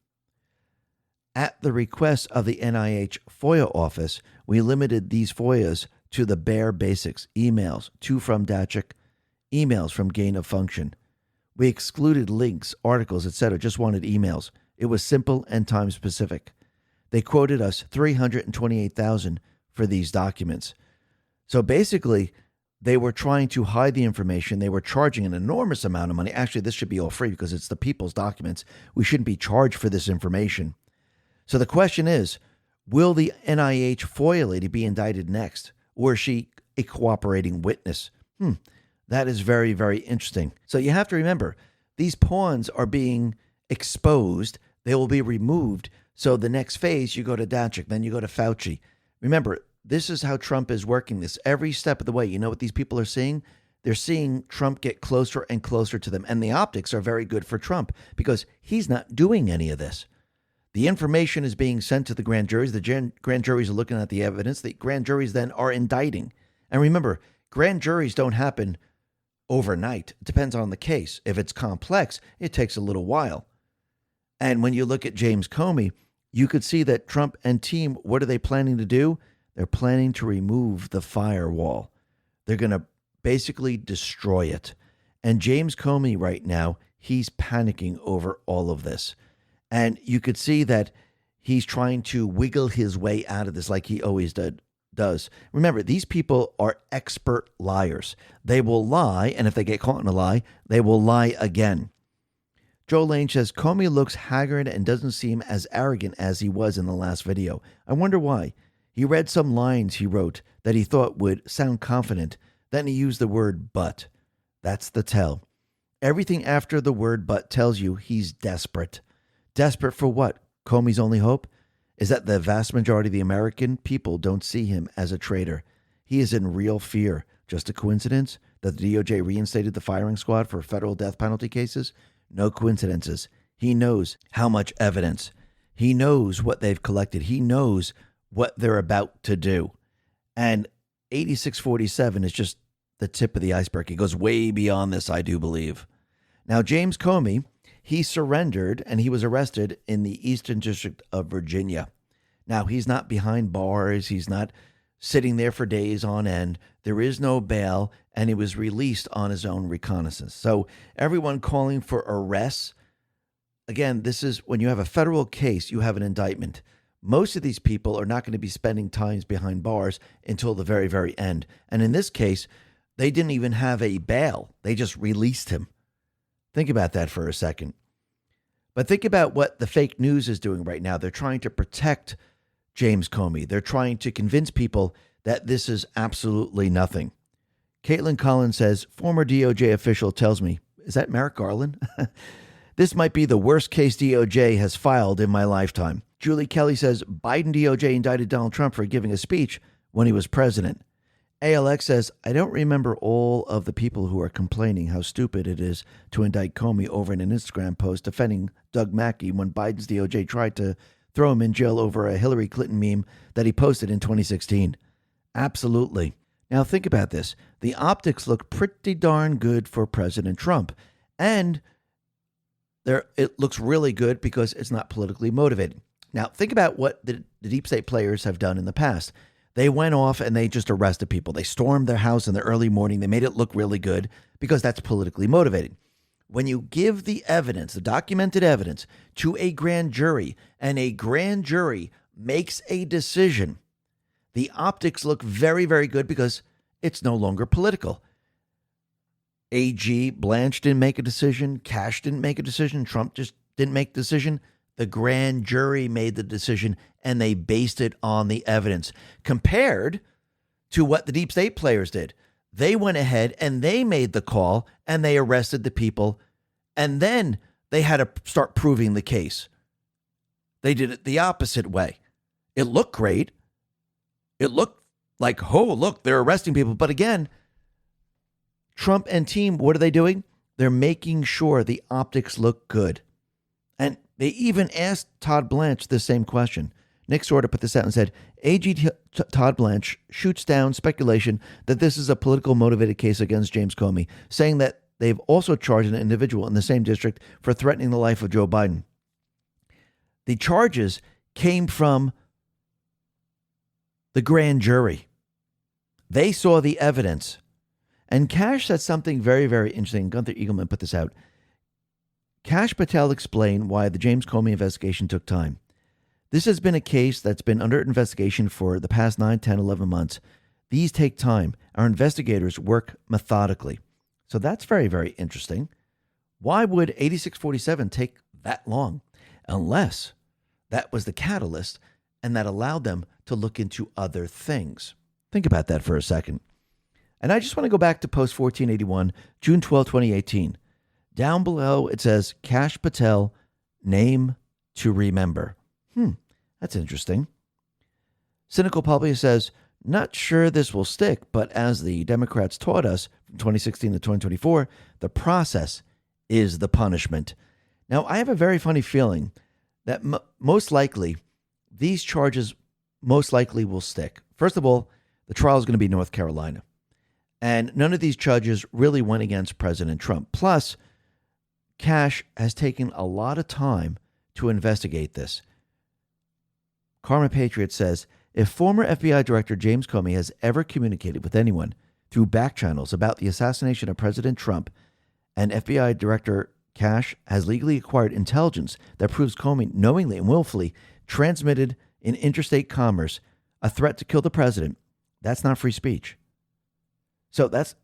At the request of the NIH FOIA office, we limited these FOIAs to the bare basics, emails, to from Dashik, emails from gain of function. We excluded links, articles, etc., just wanted emails. It was simple and time specific. They quoted us $328,000 for these documents. So basically, they were trying to hide the information. They were charging an enormous amount of money. Actually, this should be all free because it's the people's documents. We shouldn't be charged for this information. So the question is, will the NIH FOIA lady be indicted next? Or is she a cooperating witness? That is very, very interesting. So you have to remember, these pawns are being exposed. They will be removed. So the next phase, you go to Dashik, then you go to Fauci. Remember, this is how Trump is working this every step of the way. You know what these people are seeing? They're seeing Trump get closer and closer to them. And the optics are very good for Trump because he's not doing any of this. The information is being sent to the grand juries. The grand juries are looking at the evidence. The grand juries then are indicting. And remember, grand juries don't happen overnight. It depends on the case. If it's complex, it takes a little while. And when you look at James Comey, you could see that Trump and team, what are they planning to do? They're planning to remove the firewall. They're going to basically destroy it. And James Comey right now, he's panicking over all of this. And you could see that he's trying to wiggle his way out of this like he always does. Remember, these people are expert liars. They will lie, and if they get caught in a lie, they will lie again. Joe Lane says, Comey looks haggard and doesn't seem as arrogant as he was in the last video. I wonder why. He read some lines he wrote that he thought would sound confident. Then he used the word but. That's the tell. Everything after the word but tells you he's desperate. Desperate for what? Comey's only hope is that the vast majority of the American people don't see him as a traitor. He is in real fear. Just a coincidence that the DOJ reinstated the firing squad for federal death penalty cases? No coincidences. He knows how much evidence. He knows what they've collected. He knows what they're about to do. And 8647 is just the tip of the iceberg. It goes way beyond this, I do believe. Now, James Comey, he surrendered and he was arrested in the Eastern District of Virginia. Now, he's not behind bars. He's not sitting there for days on end. There is no bail, and he was released on his own reconnaissance. So everyone calling for arrests, again, this is when you have a federal case, you have an indictment. Most of these people are not going to be spending times behind bars until the very, very end. And in this case, they didn't even have a bail. They just released him. Think about that for a second. But think about what the fake news is doing right now. They're trying to protect James Comey. They're trying to convince people that this is absolutely nothing. Caitlin Collins says, former DOJ official tells me, is that Merrick Garland? This might be the worst case DOJ has filed in my lifetime. Julie Kelly says, Biden DOJ indicted Donald Trump for giving a speech when he was president. ALX says, I don't remember all of the people who are complaining how stupid it is to indict Comey over in an Instagram post defending Doug Mackey when Biden's DOJ tried to throw him in jail over a Hillary Clinton meme that he posted in 2016. Absolutely. Now think about this. The optics look pretty darn good for President Trump. And it looks really good because it's not politically motivated. Now think about what the deep state players have done in the past. They went off and they just arrested people. They stormed their house in the early morning. They made it look really good because that's politically motivated. When you give the evidence, the documented evidence, to a grand jury, and a grand jury makes a decision, the optics look very, very good because it's no longer political. AG Blanche didn't make a decision. Kash didn't make a decision. Trump just didn't make a decision. The grand jury made the decision, and they based it on the evidence compared to what the deep state players did. They went ahead and they made the call and they arrested the people, and then they had to start proving the case. They did it the opposite way. It looked great. It looked like, oh, look, they're arresting people. But again, Trump and team, what are they doing? They're making sure the optics look good. And they even asked Todd Blanche the same question. Nick Sorta put this out and said, AG Todd Blanche shoots down speculation that this is a political motivated case against James Comey, saying that they've also charged an individual in the same district for threatening the life of Joe Biden. The charges came from the grand jury. They saw the evidence. And Kash said something very, very interesting. Gunther Eagleman put this out. Kash Patel explained why the James Comey investigation took time. This has been a case that's been under investigation for the past 9, 10, 11 months. These take time. Our investigators work methodically. So that's very, very interesting. Why would 8647 take that long? Unless that was the catalyst and that allowed them to look into other things. Think about that for a second. And I just want to go back to post 1481, June 12, 2018. Down below, it says, Kash Patel, name to remember. That's interesting. Cynical Publius says, not sure this will stick, but as the Democrats taught us from 2016 to 2024, the process is the punishment. Now, I have a very funny feeling that most likely these charges most likely will stick. First of all, the trial is going to be in North Carolina. And none of these charges really went against President Trump. Plus, Kash has taken a lot of time to investigate this. Karma Patriot says, if former FBI Director James Comey has ever communicated with anyone through back channels about the assassination of President Trump, and FBI Director Kash has legally acquired intelligence that proves Comey knowingly and willfully transmitted in interstate commerce a threat to kill the president, that's not free speech. So that's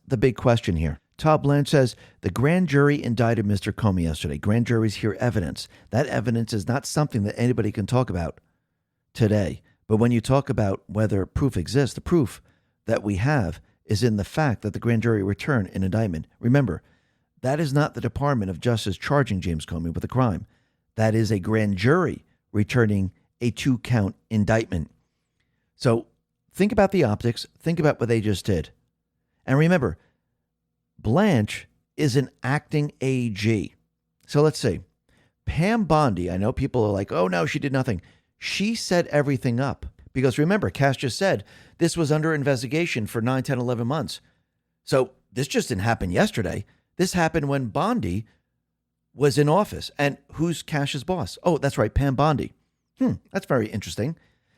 the big question here. Todd Blanche says the grand jury indicted Mr. Comey yesterday. Grand juries hear evidence. That evidence is not something that anybody can talk about today. But when you talk about whether proof exists, the proof that we have is in the fact that the grand jury returned an indictment. Remember, that is not the Department of Justice charging James Comey with a crime. That is a grand jury returning a 2-count indictment. So think about the optics. Think about what they just did. And remember, Blanche is an acting AG. So let's see. Pam Bondi, I know people are like, oh no, she did nothing. She set everything up. Because remember, Kash just said this was under investigation for 9, 10, 11 months. So this just didn't happen yesterday. This happened when Bondi was in office. And who's Kash's boss? Oh, that's right, Pam Bondi. That's very interesting.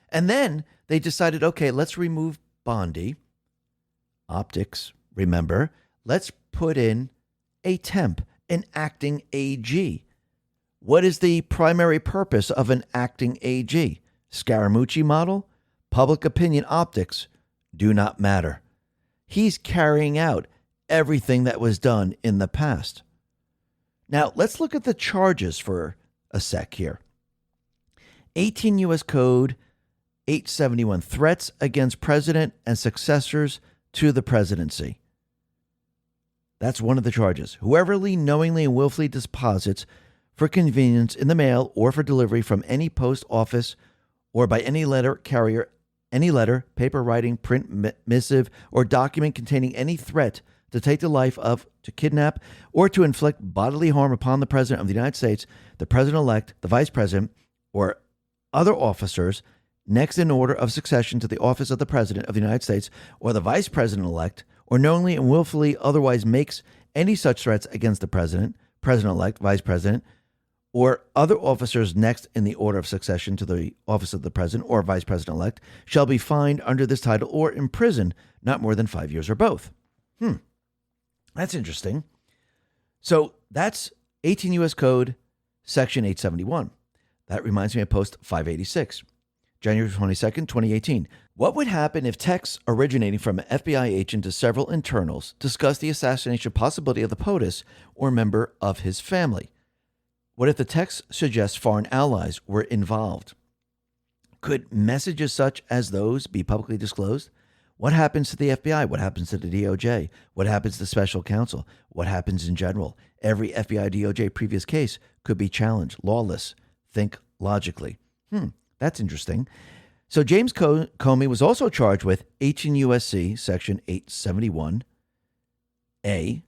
And then they decided, okay, let's remove Bondi. Optics, remember. Let's put in a temp, an acting AG. What is the primary purpose of an acting AG? Scaramucci model? Public opinion optics do not matter. He's carrying out everything that was done in the past. Now, let's look at the charges for a sec here. 18 U.S. Code 871, threats against president and successors to the presidency. That's one of the charges. Whoever knowingly and willfully deposits for convenience in the mail or for delivery from any post office or by any letter carrier, any letter, paper writing, print, missive, or document containing any threat to take the life of, to kidnap, or to inflict bodily harm upon the President of the United States, the President-elect, the Vice President, or other officers next in order of succession to the office of the President of the United States or the Vice President-elect, or knowingly and willfully otherwise makes any such threats against the President, President-elect, Vice President, or other officers next in the order of succession to the office of the President or Vice President-elect shall be fined under this title or imprisoned not more than 5 years or both. That's interesting. So that's 18 U.S. Code, Section 871. That reminds me of Post 586, January 22nd, 2018. What would happen if texts originating from an FBI agent to several internals discuss the assassination possibility of the POTUS or member of his family? What if the text suggests foreign allies were involved? Could messages such as those be publicly disclosed? What happens to the FBI? What happens to the DOJ? What happens to special counsel? What happens in general? Every FBI DOJ previous case could be challenged. Lawless. Think logically. That's interesting. So James Comey was also charged with 18 U.S.C. Section 871A,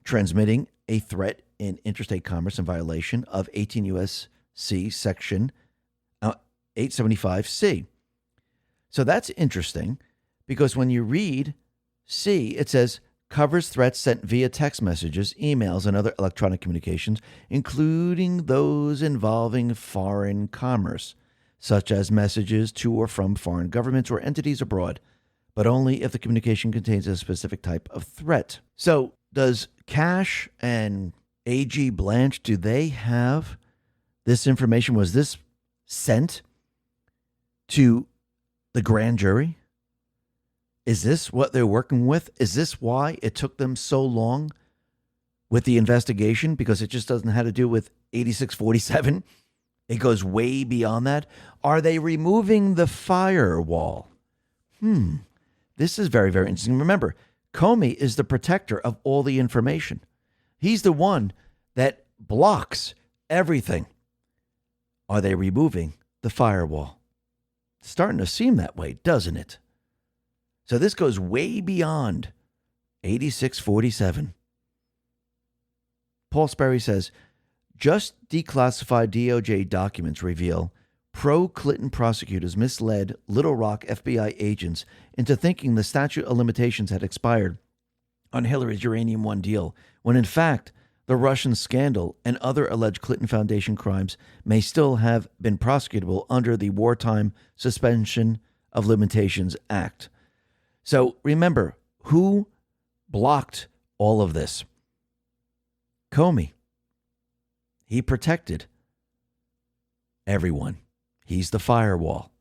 transmitting a threat in interstate commerce in violation of 18 U.S.C. Section 875C. So that's interesting because when you read C, it says covers threats sent via text messages, emails, and other electronic communications, including those involving foreign commerce, such as messages to or from foreign governments or entities abroad, but only if the communication contains a specific type of threat. So does Kash and AG Blanche, do they have this information? Was this sent to the grand jury? Is this what they're working with? Is this why it took them so long with the investigation? Because it just doesn't have to do with 8647. It goes way beyond that. Are they removing the firewall? This is very, very interesting. Remember, Comey is the protector of all the information. He's the one that blocks everything. Are they removing the firewall? It's starting to seem that way, doesn't it? So this goes way beyond 8647. Paul Sperry says, just declassified DOJ documents reveal pro-Clinton prosecutors misled Little Rock FBI agents into thinking the statute of limitations had expired on Hillary's Uranium One deal, when in fact, the Russian scandal and other alleged Clinton Foundation crimes may still have been prosecutable under the Wartime Suspension of Limitations Act. So remember, who blocked all of this? Comey. He protected everyone. He's the firewall.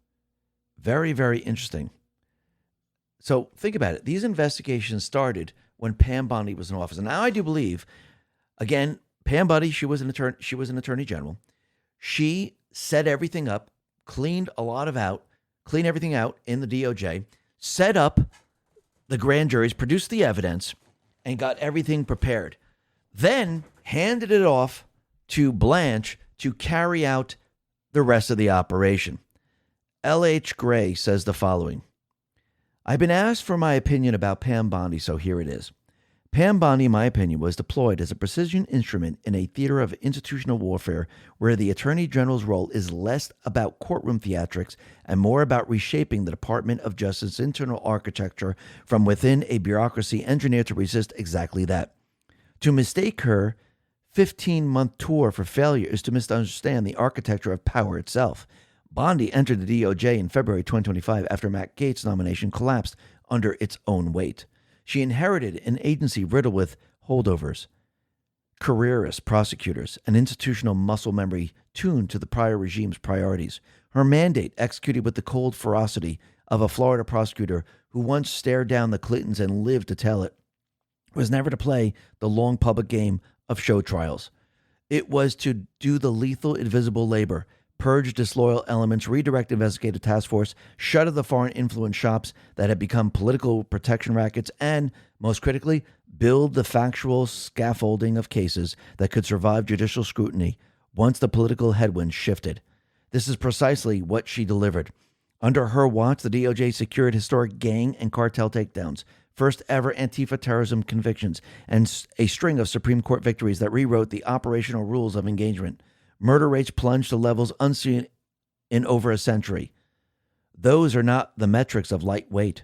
Very, very interesting. So think about it. These investigations started when Pam Bondi was in office. And now I do believe, again, Pam Bondi, she was an attorney general. She set everything up, cleaned everything out in the DOJ, set up the grand juries, produced the evidence, and got everything prepared. Then handed it off to Blanche to carry out the rest of the operation. L.H. Gray says the following. I've been asked for my opinion about Pam Bondi, so here it is. Pam Bondi, in my opinion, was deployed as a precision instrument in a theater of institutional warfare where the Attorney General's role is less about courtroom theatrics and more about reshaping the Department of Justice's internal architecture from within a bureaucracy engineered to resist exactly that. To mistake her 15-month tour for failure is to misunderstand the architecture of power itself. Bondi entered the DOJ in February 2025 after Matt Gaetz' nomination collapsed under its own weight. She inherited an agency riddled with holdovers, careerist prosecutors, and institutional muscle memory tuned to the prior regime's priorities. Her mandate, executed with the cold ferocity of a Florida prosecutor who once stared down the Clintons and lived to tell it, was never to play the long public game of show trials. It was to do the lethal, invisible labor, purge disloyal elements, redirect investigative task force, shutter the foreign influence shops that had become political protection rackets, and, most critically, build the factual scaffolding of cases that could survive judicial scrutiny once the political headwinds shifted. This is precisely what she delivered. Under her watch, the DOJ secured historic gang and cartel takedowns, first ever Antifa terrorism convictions, and a string of Supreme Court victories that rewrote the operational rules of engagement. Murder rates plunged to levels unseen in over a century. Those are not the metrics of lightweight.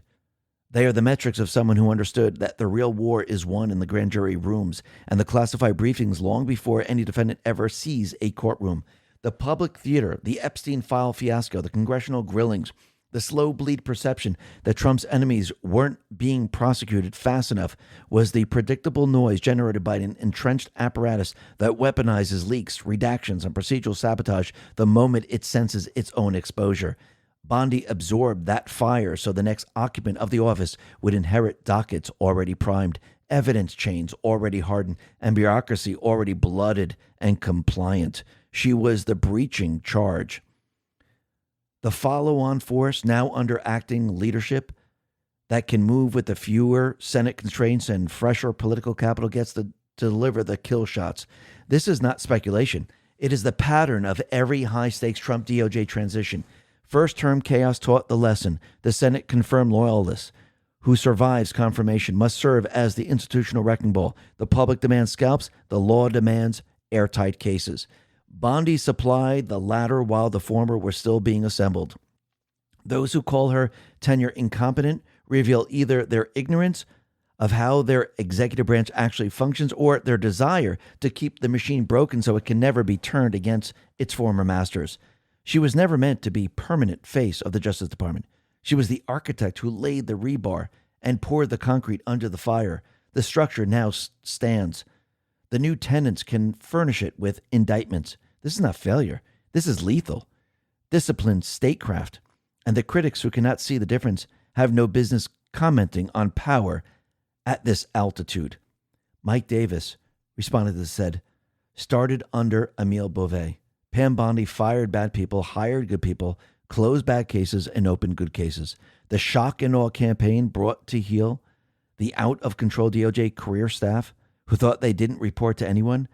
They are the metrics of someone who understood that the real war is won in the grand jury rooms and the classified briefings long before any defendant ever sees a courtroom. The public theater, the Epstein file fiasco, the congressional grillings, the slow bleed perception that Trump's enemies weren't being prosecuted fast enough was the predictable noise generated by an entrenched apparatus that weaponizes leaks, redactions, and procedural sabotage the moment it senses its own exposure. Bondi absorbed that fire so the next occupant of the office would inherit dockets already primed, evidence chains already hardened, and bureaucracy already blooded and compliant. She was the breaching charge. The follow-on force, now under acting leadership, that can move with the fewer Senate constraints and fresher political capital gets to deliver the kill shots. This is not speculation. It is the pattern of every high-stakes Trump DOJ transition. First-term chaos taught the lesson. The Senate confirmed loyalists. Who survives confirmation must serve as the institutional wrecking ball. The public demands scalps. The law demands airtight cases. Bondi supplied the latter while the former were still being assembled. Those who call her tenure incompetent reveal either their ignorance of how their executive branch actually functions or their desire to keep the machine broken so it can never be turned against its former masters. She was never meant to be permanent face of the Justice Department. She was the architect who laid the rebar and poured the concrete under the fire. The structure now stands. The new tenants can furnish it with indictments. This is not failure. This is lethal. Disciplined statecraft. And the critics who cannot see the difference have no business commenting on power at this altitude. Mike Davis responded to this, said, started under Emile Beauvais. Pam Bondi fired bad people, hired good people, closed bad cases, and opened good cases. The shock and awe campaign brought to heel the out-of-control DOJ career staff who thought they didn't report to anyone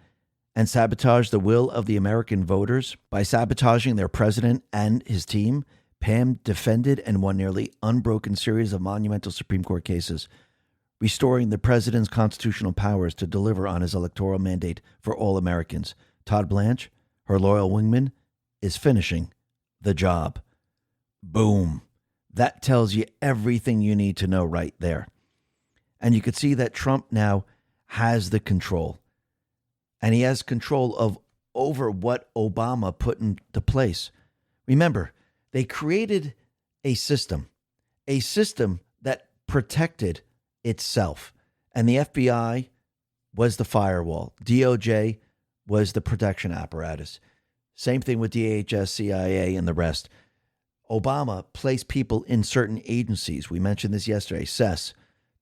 and sabotaged the will of the American voters by sabotaging their president and his team. Pam defended and won nearly unbroken series of monumental Supreme Court cases, restoring the president's constitutional powers to deliver on his electoral mandate for all Americans. Todd Blanche, her loyal wingman, is finishing the job. Boom. That tells you everything you need to know right there. And you could see that Trump now has the control. And he has control of over what Obama put into place. Remember, they created a system that protected itself. And the FBI was the firewall. DOJ was the protection apparatus. Same thing with DHS, CIA, and the rest. Obama placed people in certain agencies. We mentioned this yesterday, CES,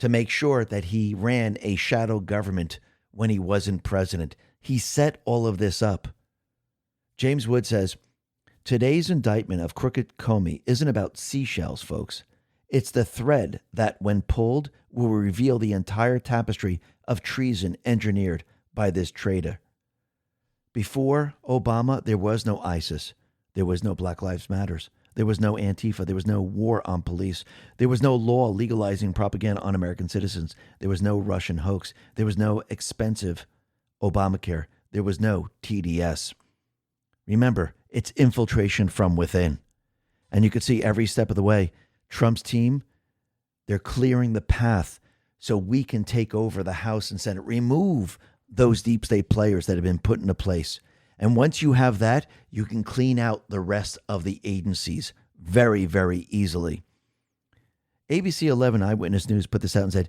to make sure that he ran a shadow government when he wasn't president. He set all of this up. James Wood says, today's indictment of crooked Comey isn't about seashells, folks. It's the thread that, when pulled, will reveal the entire tapestry of treason engineered by this traitor. Before Obama, there was no ISIS. There was no Black Lives Matters. There was no Antifa. There was no war on police. There was no law legalizing propaganda on American citizens. There was no Russian hoax. There was no expensive Obamacare. There was no TDS. Remember, it's infiltration from within. And you could see every step of the way, Trump's team, they're clearing the path so we can take over the House and Senate, remove those deep state players that have been put into place. And once you have that, you can clean out the rest of the agencies very, very easily. ABC 11 Eyewitness News put this out and said,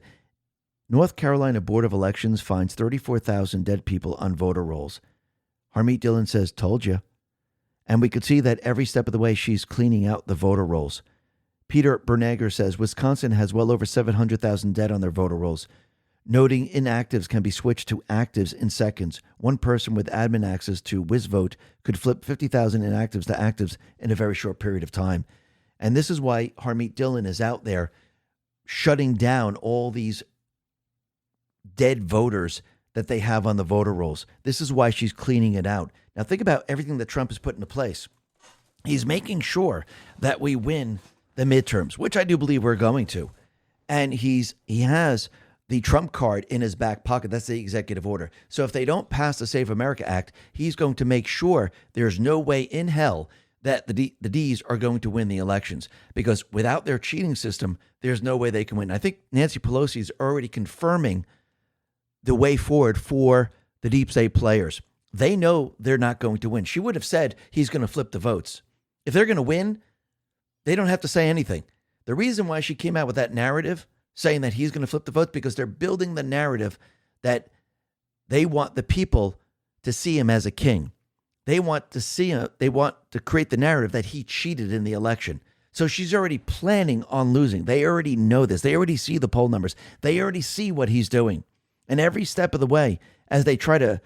North Carolina Board of Elections finds 34,000 dead people on voter rolls. Harmeet Dillon says, told you. And we could see that every step of the way she's cleaning out the voter rolls. Peter Bernagher says, Wisconsin has well over 700,000 dead on their voter rolls. Noting inactives can be switched to actives in seconds. One person with admin access to WizVote could flip 50,000 inactives to actives in a very short period of time. And this is why Harmeet Dillon is out there shutting down all these dead voters that they have on the voter rolls. This is why she's cleaning it out. Now think about everything that Trump has put into place. He's making sure that we win the midterms, which I do believe we're going to. And he has the Trump card in his back pocket. That's the executive order. So if they don't pass the Save America Act, he's going to make sure there's no way in hell that the D's are going to win the elections, because without their cheating system, there's no way they can win. I think Nancy Pelosi is already confirming the way forward for the deep state players. They know they're not going to win. She would have said he's going to flip the votes. If they're going to win, they don't have to say anything. The reason why she came out with that narrative saying that he's going to flip the votes, because they're building the narrative that they want the people to see him as a king. They want to see him, they want to create the narrative that he cheated in the election. So she's already planning on losing. They already know this. They already see the poll numbers. They already see what he's doing. And every step of the way, as they try to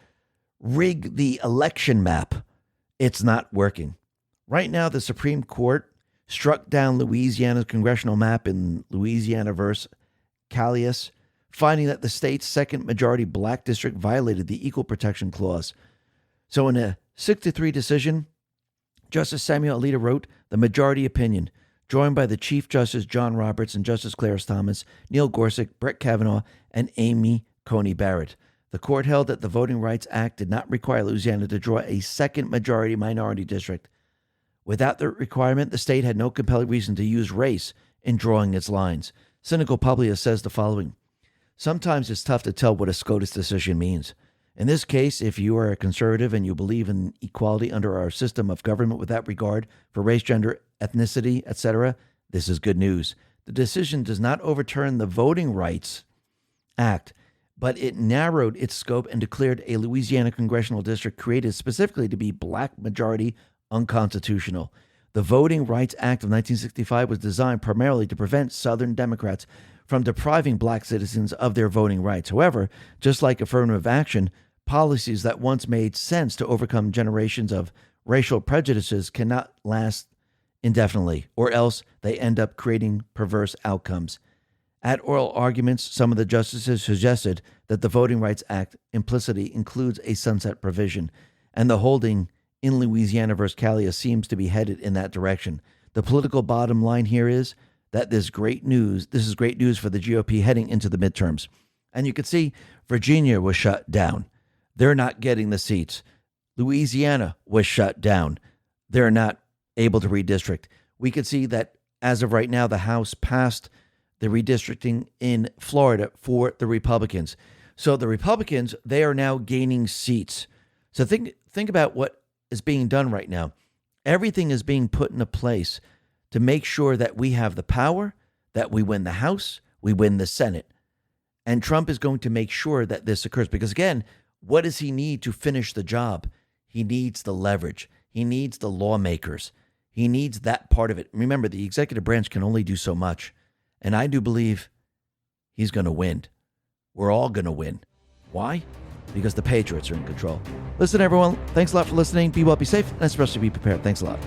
rig the election map, it's not working. Right now, the Supreme Court struck down Louisiana's congressional map in Louisiana versus Callias, finding that the state's second majority black district violated the Equal Protection Clause. So in a 6-3 decision, Justice Samuel Alito wrote the majority opinion, joined by the Chief Justice John Roberts and Justice Clarence Thomas, Neil Gorsuch, Brett Kavanaugh, and Amy Coney Barrett. The court held that the Voting Rights Act did not require Louisiana to draw a second majority minority district. Without the requirement, the state had no compelling reason to use race in drawing its lines. Cynical Publius says the following: sometimes it's tough to tell what a SCOTUS decision means. In this case, if you are a conservative and you believe in equality under our system of government without regard for race, gender, ethnicity, etc., this is good news. The decision does not overturn the Voting Rights Act, but it narrowed its scope and declared a Louisiana congressional district created specifically to be black majority unconstitutional. The Voting Rights Act of 1965 was designed primarily to prevent Southern Democrats from depriving black citizens of their voting rights. However, just like affirmative action, policies that once made sense to overcome generations of racial prejudices cannot last indefinitely, or else they end up creating perverse outcomes. At oral arguments, some of the justices suggested that the Voting Rights Act implicitly includes a sunset provision, and the holding in Louisiana versus Callias seems to be headed in that direction. The political bottom line here is that this is great news for the GOP heading into the midterms. And you can see Virginia was shut down. They're not getting the seats. Louisiana was shut down. They're not able to redistrict. We could see that as of right now, the House passed the redistricting in Florida for the Republicans. So the Republicans, they are now gaining seats. So think about what is being done right now. Everything is being put into place to make sure that we have the power, that we win the House, we win the Senate. And Trump is going to make sure that this occurs. Because again, what does he need to finish the job? He needs the leverage. He needs the lawmakers. He needs that part of it. Remember, the executive branch can only do so much. And I do believe he's going to win. We're all going to win. Why? Because the Patriots are in control. Listen, everyone, thanks a lot for listening. Be well, be safe, and especially be prepared. Thanks a lot.